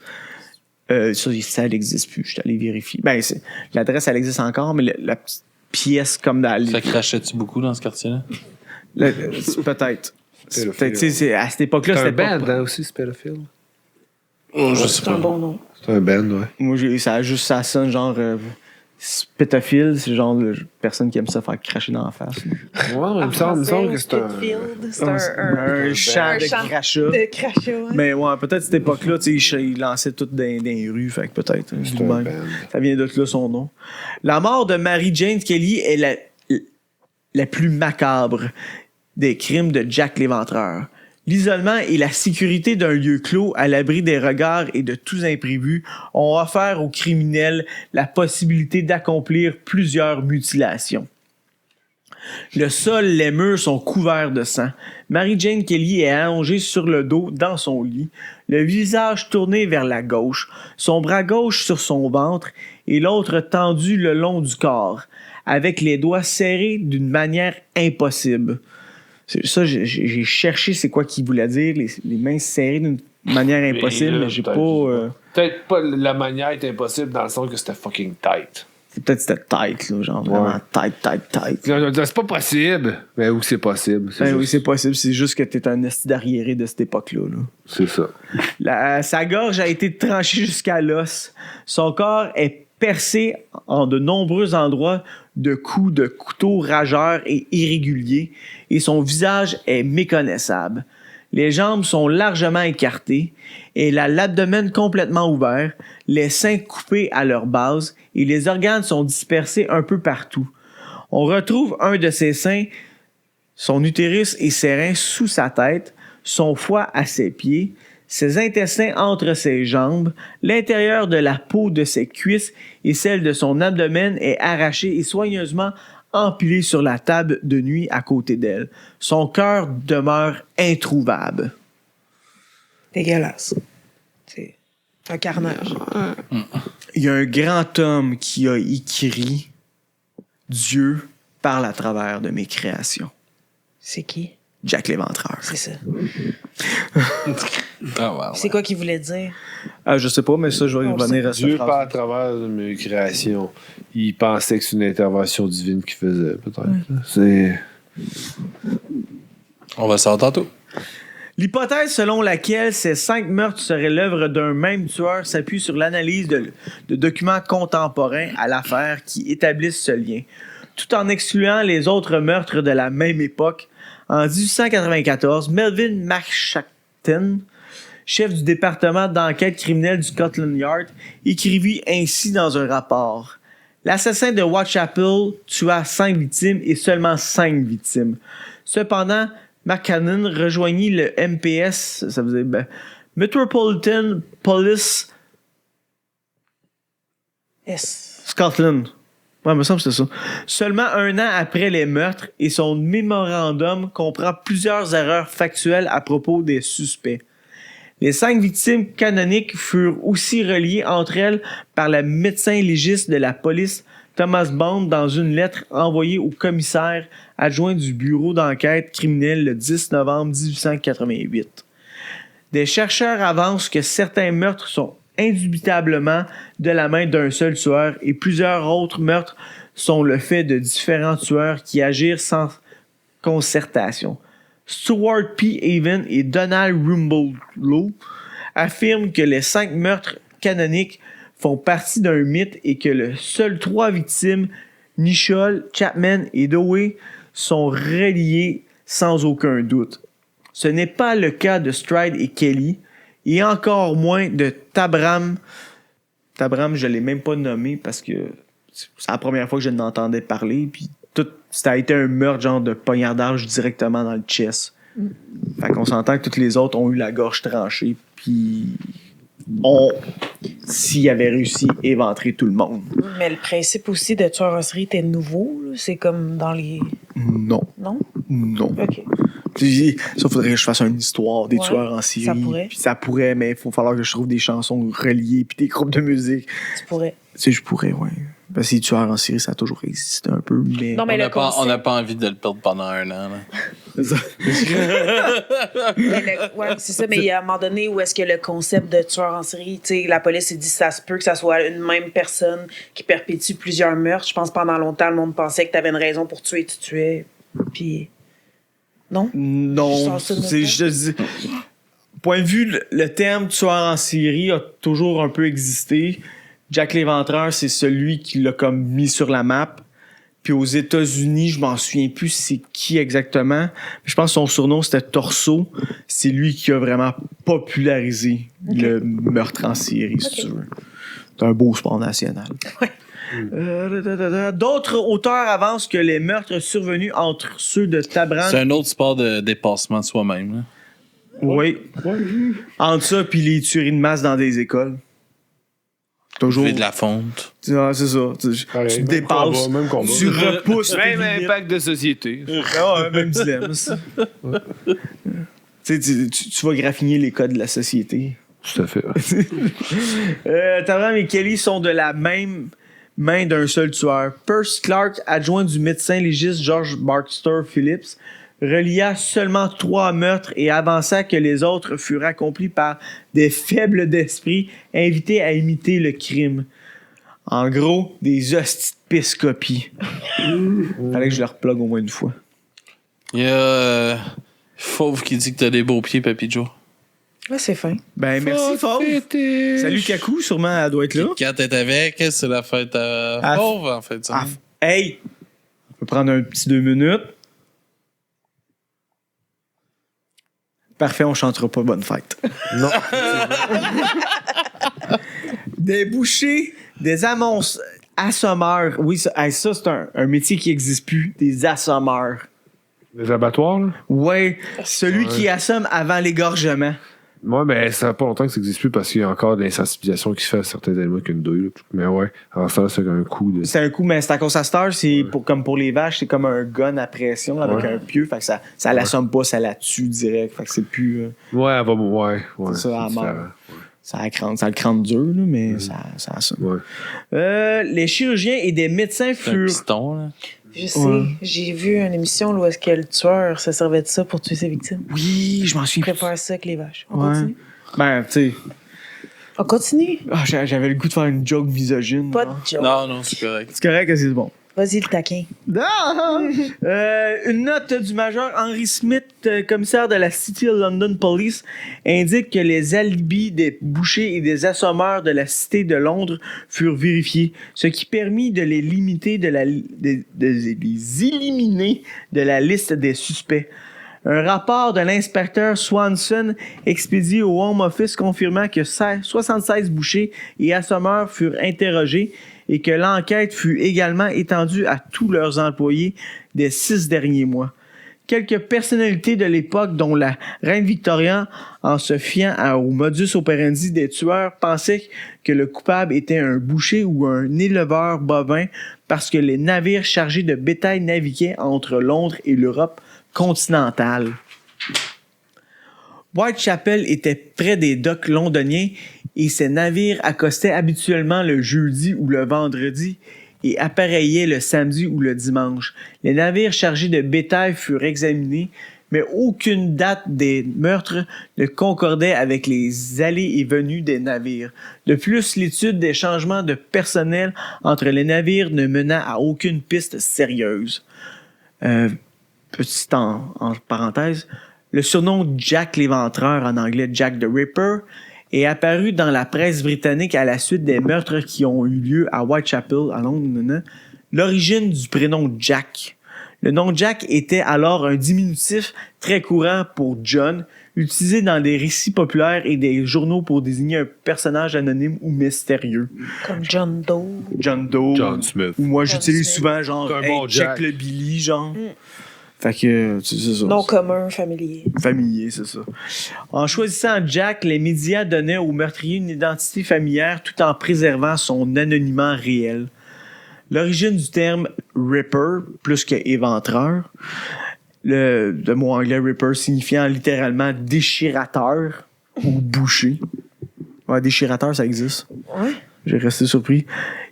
Ça, elle n'existe plus. Je suis allé vérifier. Ben, l'adresse, elle existe encore, mais la petite pièce comme dans... Ça crachait-tu beaucoup dans ce quartier-là? Peut-être. À cette époque-là, C'est un c'était pas... band, hein, aussi, c'est pédophile. Je sais C'est un pas. bon nom. C'est un band, ouais. Moi, ça sonne genre Pédophile, c'est le genre de personne qui aime ça faire cracher dans la face. Ouais, il me semble que c'est un. Pitfield, c'est Un chant de crachat. de crachat, ouais. Mais ouais, peut-être à cette époque-là, tu sais, il lançait tout dans les rues, fait que peut-être. C'est du un même. band. Ça vient de là son nom. La mort de Mary Jane Kelly est la plus macabre des crimes de Jack l'Éventreur. L'isolement et la sécurité d'un lieu clos à l'abri des regards et de tous imprévus ont offert aux criminels la possibilité d'accomplir plusieurs mutilations. Le sol, les murs sont couverts de sang. Mary Jane Kelly est allongée sur le dos dans son lit, le visage tourné vers la gauche, son bras gauche sur son ventre et l'autre tendu le long du corps, avec les doigts serrés d'une manière impossible. C'est ça, j'ai cherché c'est quoi qu'il voulait dire, les mains serrées d'une manière impossible, mais j'ai pas... Peut-être pas la manière est impossible dans le sens que c'était fucking tight. Peut-être c'était tight, là, genre vraiment tight. Non, c'est pas possible. Mais où c'est possible? Oui, c'est possible, c'est juste que t'es un esti d'arriéré de cette époque-là. Là. C'est ça. Sa gorge a été tranchée jusqu'à l'os. Son corps est percé en de nombreux endroits de coups de couteau rageurs et irréguliers, et son visage est méconnaissable. Les jambes sont largement écartées, et l'abdomen complètement ouvert, les seins coupés à leur base, et les organes sont dispersés un peu partout. On retrouve un de ses seins, son utérus et ses reins sous sa tête, son foie à ses pieds, ses intestins entre ses jambes, l'intérieur de la peau de ses cuisses et celle de son abdomen est arrachée et soigneusement empilée sur la table de nuit à côté d'elle. Son cœur demeure introuvable. Dégueulasse. C'est un carnage. Il y a un grand homme qui a écrit « Dieu parle à travers de mes créations C'est qui? » Jack l'Éventreur. C'est ça. Ah, C'est quoi qu'il voulait dire? Je sais pas, mais ça, je vais revenir à cette Dieu phrase. pas à travers de mes créations. Il pensait que c'est une intervention divine qu'il faisait, peut-être. C'est... On va savoir tantôt. L'hypothèse selon laquelle ces 5 meurtres seraient l'œuvre d'un même tueur s'appuie sur l'analyse de documents contemporains à l'affaire qui établissent ce lien, tout en excluant les autres meurtres de la même époque. En 1894, Melvin McShackton, chef du département d'enquête criminelle du Scotland Yard, écrivit ainsi dans un rapport. L'assassin de Whitechapel tua 5 victimes et seulement 5 victimes. Cependant, McCannon rejoignit le MPS, ça veut dire Metropolitan Police Scotland. Ouais, il me semble que c'est ça. Seulement 1 an après les meurtres, et son mémorandum comprend plusieurs erreurs factuelles à propos des suspects. Les 5 victimes canoniques furent aussi reliées entre elles par le médecin légiste de la police Thomas Bond dans une lettre envoyée au commissaire adjoint du bureau d'enquête criminelle le 10 novembre 1888. Des chercheurs avancent que certains meurtres sont indubitablement de la main d'un seul tueur et plusieurs autres meurtres sont le fait de différents tueurs qui agirent sans concertation. Stuart P. Haven et Donald Rumbelow affirment que les 5 meurtres canoniques font partie d'un mythe et que les seules 3 victimes, Nichol, Chapman et Dewey, sont reliées sans aucun doute. Ce n'est pas le cas de Stride et Kelly, et encore moins de Tabram. Tabram, je ne l'ai même pas nommé parce que c'est la première fois que je n'entendais parler, puis tout, ça a été un meurtre genre de poignardage directement dans le chest. Fait qu'on s'entend que toutes les autres ont eu la gorge tranchée, puis s'ils avaient réussi à éventrer tout le monde. Mais le principe aussi de tueur en série était nouveau. Là. C'est comme dans les... Non. Non? Non. OK. Puis, ça, faudrait que je fasse une histoire des Ouais, tueurs en série. ça pourrait. Puis ça pourrait, mais il faut falloir que je trouve des chansons reliées puis des groupes de musique. Tu pourrais. Tu sais, je pourrais, ouais. Parce que les tueurs en série, ça a toujours existé un peu, mais... Non, mais On n'a pas envie de le perdre pendant 1 an. Là. mais ouais, c'est ça, mais il y a un moment donné où est-ce que le concept de tueur en série, tu sais, la police s'est dit ça se peut que ça soit une même personne qui perpétue plusieurs meurtres. Je pense que pendant longtemps, le monde pensait que tu avais une raison pour tuer, tu tuais. Puis. Non? Non, c'est, je te dis... Point de vue, le terme tueur en série a toujours un peu existé. Jack l'Éventreur, c'est celui qui l'a comme mis sur la map. Puis aux États-Unis, je m'en souviens plus c'est qui exactement. Je pense que son surnom, c'était Torso. C'est lui qui a vraiment popularisé le meurtre en série, si tu veux. C'est un beau sport national. D'autres auteurs avancent que les meurtres survenus entre ceux de Tabran... C'est un autre sport de dépassement de soi-même. Là. Oui. Entre ça puis les tueries de masse dans des écoles. Toujours. Fait de la fonte. Ah, c'est ça. Tu dépasses. Même combat. Tu repousses. Même tes limites. impact de société. Ah ouais, même dilemme. Tu sais, tu vas graffiner les codes de la société. Tout à fait. Tabram et Kelly sont de la même main d'un seul tueur. Percy Clark, adjoint du médecin légiste George Baxter Phillips, relia seulement 3 meurtres et avança que les autres furent accomplis par des faibles d'esprit invités à imiter le crime. En gros, des hosties de piscopie. Fallait que je leur plug au moins une fois. Il y a Fauve qui dit que t'as des beaux pieds, Papy Joe. Ouais, c'est fin. Ben, merci, Fauve. Salut, Kakou, sûrement, elle doit être là. Quand t'es avec, c'est la fête à Fauve, en fait. Ça. Hey! On peut prendre un petit 2 minutes. Parfait, on chantera pas bonne fête. Non. Des bouchers, des assommeurs. Oui, ça c'est un métier qui n'existe plus. Des assommeurs. Les abattoirs, là? Ouais, celui qui assomme avant l'égorgement. Moi, ben, ça fait pas longtemps que ça n'existe plus parce qu'il y a encore de l'insensibilisation qui se fait à certains animaux avec une douille. Là. Mais ouais, alors ça, c'est un coup de. C'est un coup, mais c'est à cause à cette heure, c'est comme pour les vaches, c'est comme un gun à pression avec un pieu. Fait que ça l'assomme pas, ça la tue direct. Fait que c'est plus. Ouais, elle va. Ouais. C'est ça, elle meurt. Ouais. Ça le crâne dur, là, mais ça assomme. Ouais. Les chirurgiens et des médecins C'est un furent. piston, là. Je sais, j'ai vu une émission où est-ce que le tueur se servait de ça pour tuer ses victimes. Oui, je m'en suis. Prépare ça avec les vaches. On Ouais. continue? Ben, tu sais. On continue? J'avais le goût de faire une joke misogyne. Pas genre. de joke. Non, c'est correct. C'est correct que c'est bon. Vas-y, le taquin. Une note du major Henry Smith, commissaire de la City of London Police, indique que les alibis des bouchers et des assommeurs de la Cité de Londres furent vérifiés, ce qui permit de les limiter de les éliminer de la liste des suspects. Un rapport de l'inspecteur Swanson expédié au Home Office confirmant que 76 bouchers et assommeurs furent interrogés et que l'enquête fut également étendue à tous leurs employés des 6 derniers mois. Quelques personnalités de l'époque, dont la reine Victoria, en se fiant au modus operandi des tueurs, pensaient que le coupable était un boucher ou un éleveur bovin parce que les navires chargés de bétail naviguaient entre Londres et l'Europe continentale. Whitechapel était près des docks londoniens et ces navires accostaient habituellement le jeudi ou le vendredi et appareillaient le samedi ou le dimanche. Les navires chargés de bétail furent examinés, mais aucune date des meurtres ne concordait avec les allées et venues des navires. De plus, l'étude des changements de personnel entre les navires ne mena à aucune piste sérieuse. Petit en parenthèse, le surnom Jack l'Éventreur, en anglais Jack the Ripper, est apparu dans la presse britannique à la suite des meurtres qui ont eu lieu à Whitechapel, à Londres. L'origine du prénom Jack. Le nom Jack était alors un diminutif très courant pour John, utilisé dans des récits populaires et des journaux pour désigner un personnage anonyme ou mystérieux. Comme John Doe. John Doe. John Smith. Ou moi, John j'utilise Smith. souvent genre C'est un hey, bon check Jack. le Billy, genre. Fait que, c'est ça. Nom commun, familier. Familier, c'est ça. En choisissant Jack, les médias donnaient au meurtrier une identité familière tout en préservant son anonymat réel. L'origine du terme Ripper, plus que éventreur, le mot anglais Ripper signifiant littéralement déchirateur ou boucher. Ouais, déchirateur, ça existe. Ouais. J'ai resté surpris.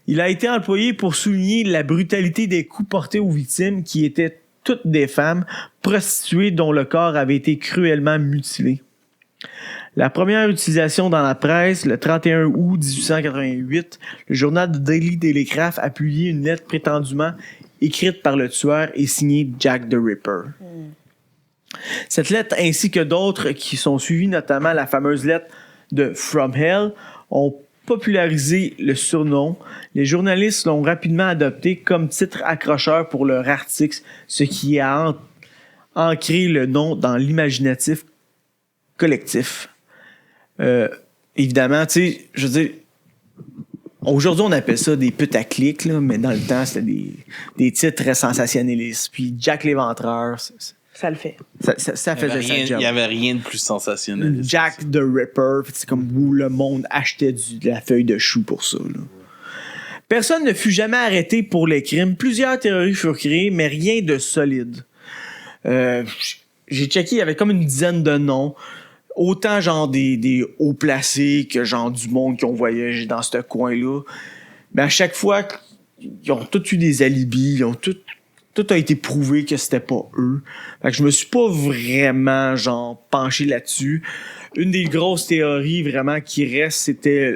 Il a été employé pour souligner la brutalité des coups portés aux victimes qui étaient toutes des femmes prostituées dont le corps avait été cruellement mutilé. La première utilisation dans la presse, le 31 août 1888, le journal de Daily Telegraph a publié une lettre prétendument écrite par le tueur et signée Jack the Ripper. Cette lettre, ainsi que d'autres qui sont suivies, notamment la fameuse lettre de From Hell, ont popularisé le surnom, les journalistes l'ont rapidement adopté comme titre accrocheur pour leur article, ce qui a ancré le nom dans l'imaginatif collectif. Évidemment, tu sais, je veux dire, aujourd'hui, on appelle ça des putaclics, là, mais dans le temps, c'était des titres très sensationnalistes. Puis Jack l'Éventreur, Ça le fait. ça faisait sa Il job. n'y avait rien de plus sensationnel. Jack the Ripper, c'est comme où le monde achetait de la feuille de chou pour ça. Là. Personne ne fut jamais arrêté pour les crimes. Plusieurs théories furent créées, mais rien de solide. J'ai checké, il y avait comme une dizaine de noms. Autant genre des hauts placés que genre du monde qui ont voyagé dans ce coin-là. Mais à chaque fois, ils ont tous eu des alibis, ils ont tout a été prouvé que c'était pas eux. Fait que je me suis pas vraiment genre penché là-dessus. Une des grosses théories vraiment qui reste, c'était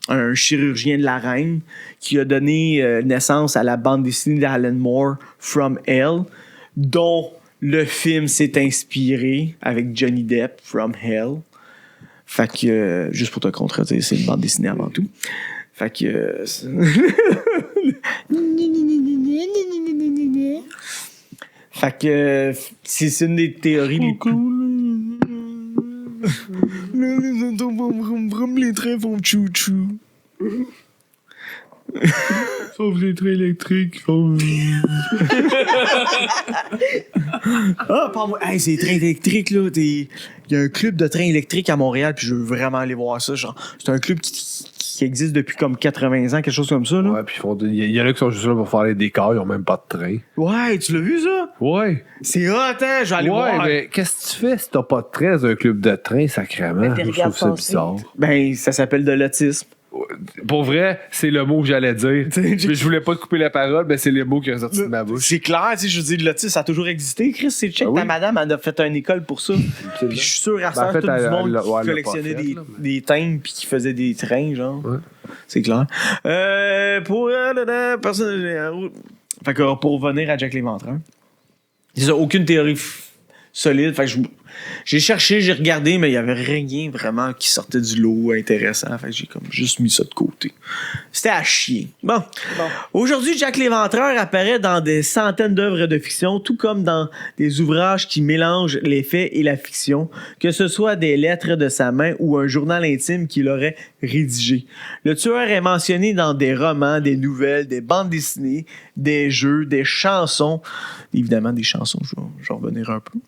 un chirurgien de la reine qui a donné naissance à la bande dessinée d'Alan Moore, From Hell, dont le film s'est inspiré avec Johnny Depp, From Hell. Fait que, juste pour te contredire, c'est une bande dessinée avant tout. Fait que... fait que c'est une des théories les plus... Les trains font chou-chou. Sauf les trains électriques font... Ah, pardon. Hey, c'est les trains électriques, là. Il y a un club de trains électriques à Montréal, puis je veux vraiment aller voir ça. Genre, c'est un club qui existe depuis comme 80 ans, quelque chose comme ça, là. Ouais, puis il y en a qui sont juste là pour faire les décors, ils ont même pas de train. Ouais, tu l'as vu, ça? Ouais. C'est hot, hein? Je vais aller voir. Ouais, mais qu'est-ce que tu fais si t'as pas de train dans un club de train, sacrément? Mais t'es Je trouve ça regardes bizarre. Ben, ça s'appelle de l'autisme. Pour vrai, c'est le mot que j'allais dire. Mais je voulais pas te couper la parole, mais c'est le mot qui est sorti de ma bouche. C'est clair, tu sais, je veux dire, l'autisme, ça a toujours existé. Chris, c'est check, Ah oui. ta madame, elle a fait une école pour ça. Puis je suis sûr, à ça, en fait, tout du elle monde l'a- qui ouais, elle l'a collectionnait pas fait, là, mais- des timbres puis qui faisait des trains, genre. Ouais. C'est clair. Pour personne. Fait que pour revenir à Jack l'Éventreur, il n'y a aucune théorie solide. Fait que j'ai cherché, j'ai regardé, mais il n'y avait rien vraiment qui sortait du lot intéressant. Fait que j'ai comme juste mis ça de côté. C'était à chier. Bon. Aujourd'hui, Jack l'Éventreur apparaît dans des centaines d'œuvres de fiction, tout comme dans des ouvrages qui mélangent les faits et la fiction, que ce soit des lettres de sa main ou un journal intime qu'il aurait rédigé. Le tueur est mentionné dans des romans, des nouvelles, des bandes dessinées, des jeux, des chansons. Évidemment, des chansons, je vais revenir un peu.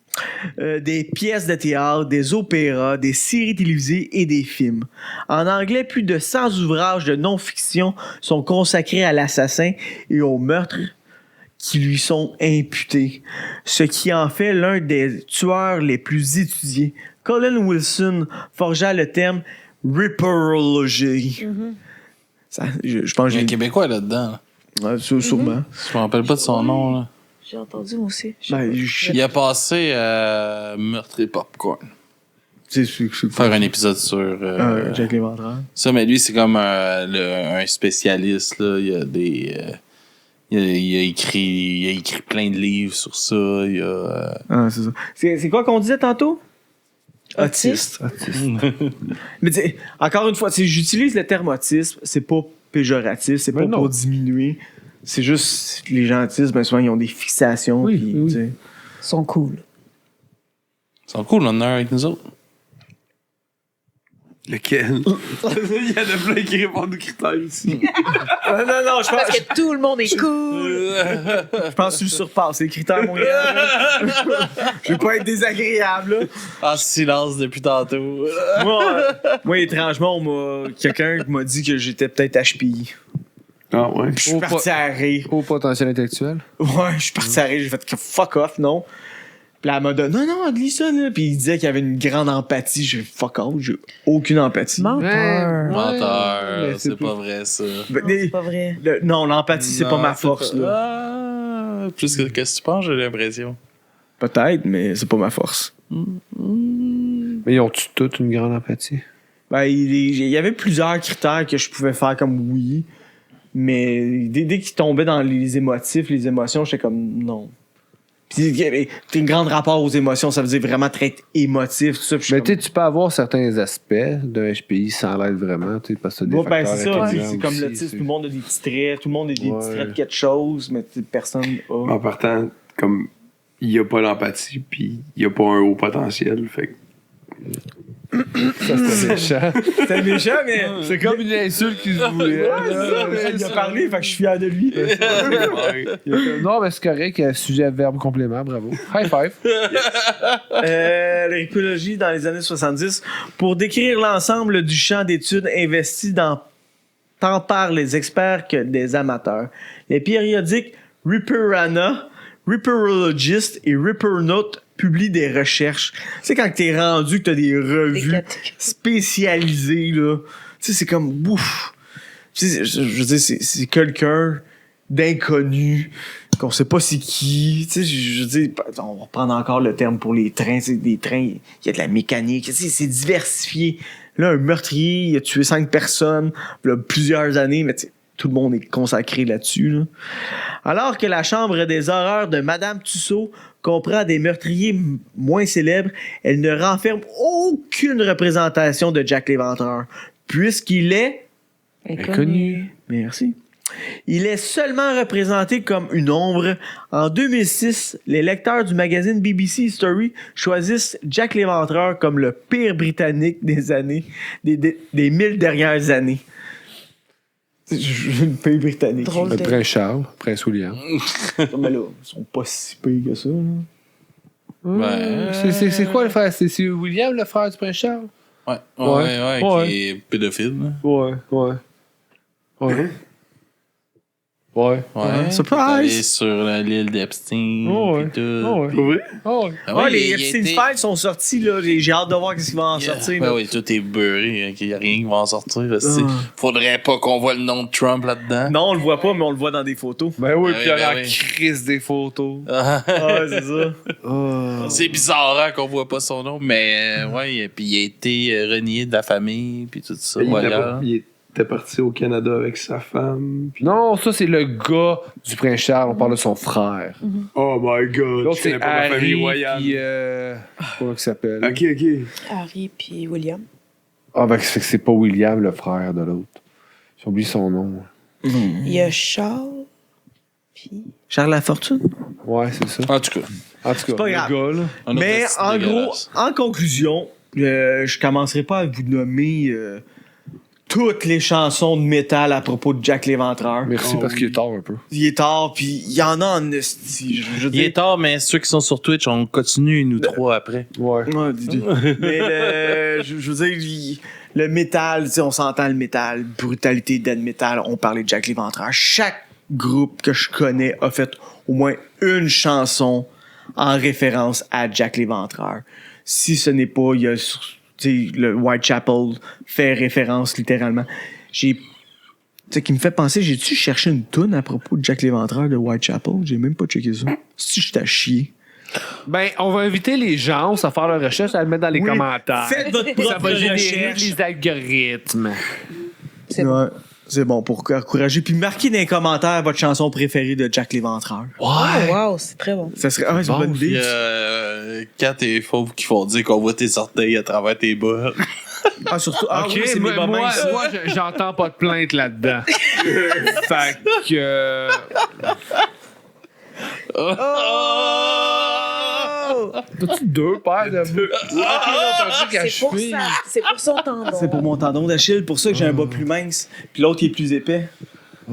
Des pièces de théâtre, des opéras, des séries télévisées et des films. En anglais, plus de 100 ouvrages de non-fiction sont consacrés à l'assassin et aux meurtres qui lui sont imputés, ce qui en fait l'un des tueurs les plus étudiés. Colin Wilson forgea le terme Ripperology. Ça, je pense Il y a que un Québécois là-dedans. ouais, sûrement. Je me rappelle pas de son nom. Là. J'ai entendu, moi aussi. Ben, Il a passé Meurtre et Popcorn. c'est Faire un épisode sur Jack l'Éventreur. ça, mais lui, c'est comme un spécialiste. Là. Il a des. Il a écrit plein de livres sur ça. Il a, Ah, c'est ça. C'est quoi qu'on disait tantôt? Autiste. Mais tu sais, encore une fois, j'utilise le terme autisme, c'est pas péjoratif, c'est pas Mais non. pour diminuer. C'est juste les gens autistes, ben souvent ils ont des fixations. Oui, puis, oui. tu sais. Ils sont cool. Ils sont cool, on en a un avec nous autres. Lequel? Il y en a plein qui répondent aux critères ici. non, je Parce que tout le monde est cool. je pense que tu le surpasses, c'est les critères, mon gars. Je vais pas être désagréable, là. En silence depuis tantôt. Moi, étrangement, quelqu'un m'a dit que j'étais peut-être HPI. Ah ouais. Je suis parti à rire. Au potentiel intellectuel. Ouais, je suis parti à rire, j'ai fait que fuck off, non. Puis là, elle m'a dit, non, lis ça, là. Puis il disait qu'il y avait une grande empathie. J'ai fuck off, j'ai aucune empathie. Menteur. Menteur, c'est pas vrai ça. Ben, Non, c'est pas vrai. Non, l'empathie, c'est pas Non, ma force, là. Ah, plus que qu'est-ce que tu penses, j'ai l'impression. Peut-être, mais c'est pas ma force. Mais ils ont-tu toute une grande empathie? Ben, il y avait plusieurs critères que je pouvais faire comme oui. Mais dès qu'ils tombaient dans les émotifs, les émotions, j'étais comme non. Puis t'as une grande rapport aux émotions, ça veut dire vraiment très émotif, tout ça. Puis je suis Mais comme- tu peux avoir certains aspects d'un HPI sans l'être vraiment, parce que t'as des Ouais, ben, facteurs c'est ça, intelligents c'est comme aussi, l'autisme, tout le monde a des petits traits, tout le monde a des Ouais. petits traits de quelque chose, mais personne a. En partant, comme il n'y a pas d'empathie, puis il n'y a pas un haut potentiel. Fait que Ça, c'est méchant. C'est méchant, mais. C'est comme une insulte qu'il se voulait. Il a parlé, fait que je suis fier de lui. Non, mais c'est correct. Sujet, verbe, complément. Bravo. High five. L'écologie dans les années 70, pour décrire l'ensemble du champ d'études investi dans tant par les experts que des amateurs. Les périodiques Ripperana, Ripperologist et Rippernote publient des recherches. Tu sais, quand t'es rendu que t'as des revues spécialisées, là, tu sais, c'est comme bouf. Tu sais, je veux dire, c'est quelqu'un d'inconnu, qu'on sait pas c'est qui. Tu sais, je veux dire, on va prendre encore le terme pour les trains. C'est des trains, il y a de la mécanique, tu sais, c'est diversifié. Là, un meurtrier, il a tué 5 personnes, il y a plusieurs années, mais tu sais, tout le monde est consacré là-dessus. Là. Alors que la chambre des horreurs de Madame Tussaud comprend des meurtriers moins célèbres, elle ne renferme aucune représentation de Jack l'Éventreur, puisqu'il est Inconnu. Merci. Il est seulement représenté comme une ombre. En 2006, les lecteurs du magazine BBC History choisissent Jack l'Éventreur comme le pire Britannique des 1000 dernières années. Le pays britannique. Drôle Le de... prince Charles, prince William. Mais là, ils sont pas si pires que ça. Là. Ouais. C'est quoi le frère? C'est William, le frère du prince Charles? Ouais, qui est pédophile. là. Ouais. Ouais. Ouais. Surprise! qui est allé sur l'île d'Epstein. Ouais. Pis tout. Ouais. Pis- Pas vrai? Ouais. Ah Ouais, ouais, les il Epstein était- Files sont sortis, là. J'ai hâte de voir ce qui va en Yeah. sortir. Ben là. oui, tout est beurré, hein, qu'il n'y a rien qui va en sortir. là. C'est- Ah. Faudrait pas qu'on voit le nom de Trump là-dedans. Non, on le voit pas, mais on le voit dans des photos. Ben oui, Ben puis il y oui, a ben la oui. crise des photos. Ah, c'est ça. C'est bizarre hein, qu'on voit pas son nom, mais ouais, puis il a été renié de la famille, puis tout ça. Il était Voilà. pas- il était parti au Canada avec sa femme. Puis... Non, ça, c'est le gars du prince Charles. On parle de son frère. Oh my god, L'autre, je c'est connais pas ma famille Harry, royale. puis... comment il s'appelle? Ok. Harry puis William. Ah, ben, c'est pas William, le frère de l'autre. J'ai oublié son nom. Il y a Charles. Puis... Charles Lafortune. Ouais, c'est ça. En tout cas, En tout cas, pas le grave. gars, là. un autre Mais esti en gros, dégueulasse. en conclusion, je commencerai pas à vous nommer toutes les chansons de métal à propos de Jack l'Éventreur. Merci parce qu'il est tard un peu. Il est tard, puis il y en a en esti. Je veux Il est dire- tard, mais ceux qui sont sur Twitch, on continue, nous trois, après. Ouais. Ouais, mais je veux dire, le métal, tu sais, on s'entend le métal, brutalité, death metal, on parlait de Jack l'Éventreur. Chaque groupe que je connais a fait au moins une chanson en référence à Jack l'Éventreur. Si ce n'est pas, il y a tu sais, le Whitechapel fait référence littéralement. Tu sais, qui me fait penser, j'ai-tu cherché une toune à propos de Jack l'Éventreur de Whitechapel? J'ai même pas checké ça. Si je t'ai chier. Ben, on va inviter les gens à faire leur recherche, à le mettre dans les Oui, commentaires. faites votre Ça propre va générer recherche. les algorithmes. C'est Ouais, c'est bon pour encourager. Puis marquez dans les commentaires votre chanson préférée de Jack l'Éventreur. Oh, wow, c'est très bon. Ça serait c'est une bonne Puis, idée. Kat et Fauve qui font dire qu'on voit tes orteils à travers tes bas. Ah, surtout. Ah, Ok, oui, c'est mes moi, moments, ça. moi, j'entends pas de plainte là-dedans. Fait que... Oh! As-tu 2 paires de bouts? Ok, non, t'as un truc à C'est pour cheville. ça. C'est pour son tendon. C'est pour mon tendon d'Achille, pour ça que j'ai un bas plus mince. Puis l'autre, il est plus épais.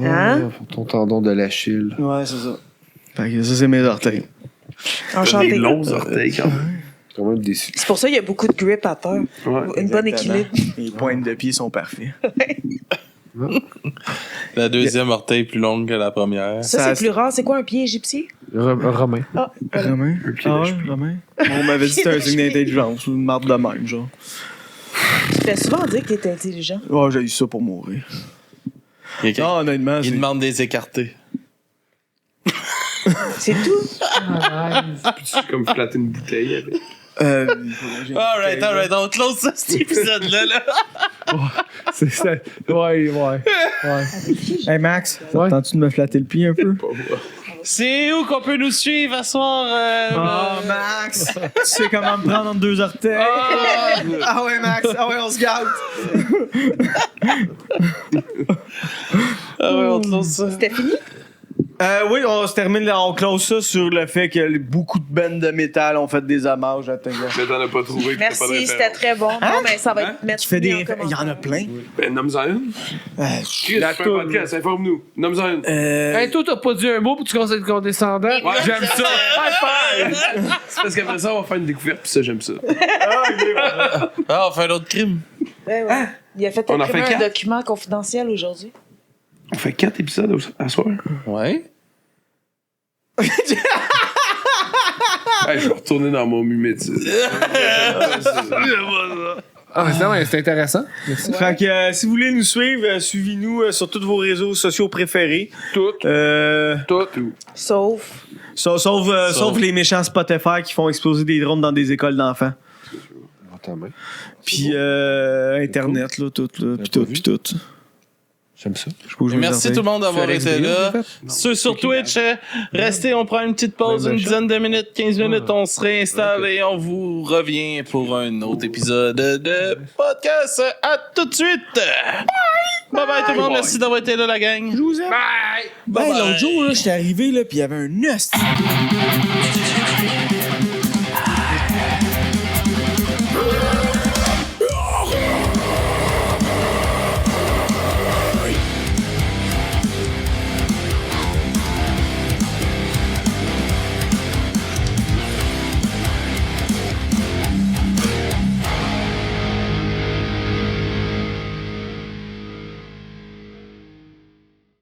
Hein? Pour ton tendon de l'Achille. Ouais, c'est ça. Fait que ça, c'est mes orteils. Des Enchanté. longs orteils quand même. Quand même déçu. C'est pour ça qu'il y a beaucoup de grip à terre. Ouais. Une bonne équilibre. Les pointes de pied sont parfaits. La deuxième orteil plus longue que la première. Ça, Ça, c'est plus rare. C'est quoi un pied égyptien? Romain. Ah, voilà. Romain? Un pied Ah de ouais, cheville. Romain? On m'avait dit que c'était un signe d'intelligence, une marque de même, genre. Tu fais souvent dire que t'es intelligent. Oh, j'ai eu ça pour mourir. Quelqu'un Non, honnêtement, qui c'est... demande des écartés. C'est tout? C'est comme flatter une bouteille avec. Alright, on close ça, cet épisode-là. Là. C'est ça. Ouais. Hey Max, Ouais. t'entends-tu de me flatter le pied un peu? Pas moi. C'est où qu'on peut nous suivre à soir? Max! Tu sais comment me prendre entre deux orteils? Ah ouais, Max! Ah ouais, on se gâte! Ah ouais, on te lance ça. C'était fini? Oui, on se termine là, on close ça sur le fait que beaucoup de bandes de métal ont fait des hommages à Taylor. Mais t'en as pas trouvé. puis t'as pas de Merci, c'était référence. très bon. Bon, ben, ça va être mettre Tu fais des mis en références. Il y en a plein. Ben, nomme-en une. Chris, La tu fais un toune. podcast, informe-nous. Nomme-en une. Hey, toi, t'as pas dit un mot pour que tu conseilles de condescendant? Ouais. J'aime ça! High five! C'est parce qu'après ça, on va faire une découverte, puis ça, j'aime ça. Ah, on fait un autre crime. Ouais, ouais. Il a fait On en fait imprimer un 4? document confidentiel aujourd'hui. On fait 4 épisodes à soir. Ouais. Hey, je vais retourner dans mon mimétisme. Ah, c'est intéressant. Merci. Fait que si vous voulez nous suivre, suivez-nous sur tous vos réseaux sociaux préférés. Tout. Tout. Sauf. Sauf les méchants Spotify qui font exploser des drones dans des écoles d'enfants. Puis Internet, là, tout, là, puis tout. J'aime ça. Merci tout le monde d'avoir Tu as été réglé, là. en fait? Ceux sur Twitch, restez, on prend une petite pause, Même une chat. dizaine de minutes, 15 minutes, on se réinstalle et on vous revient pour un autre épisode de podcast. À tout de suite! Bye bye tout le monde, merci d'avoir été là la gang. Je vous aime. Bye! Hey, l'autre jour, là, j'étais arrivé, là, puis il y avait un ust.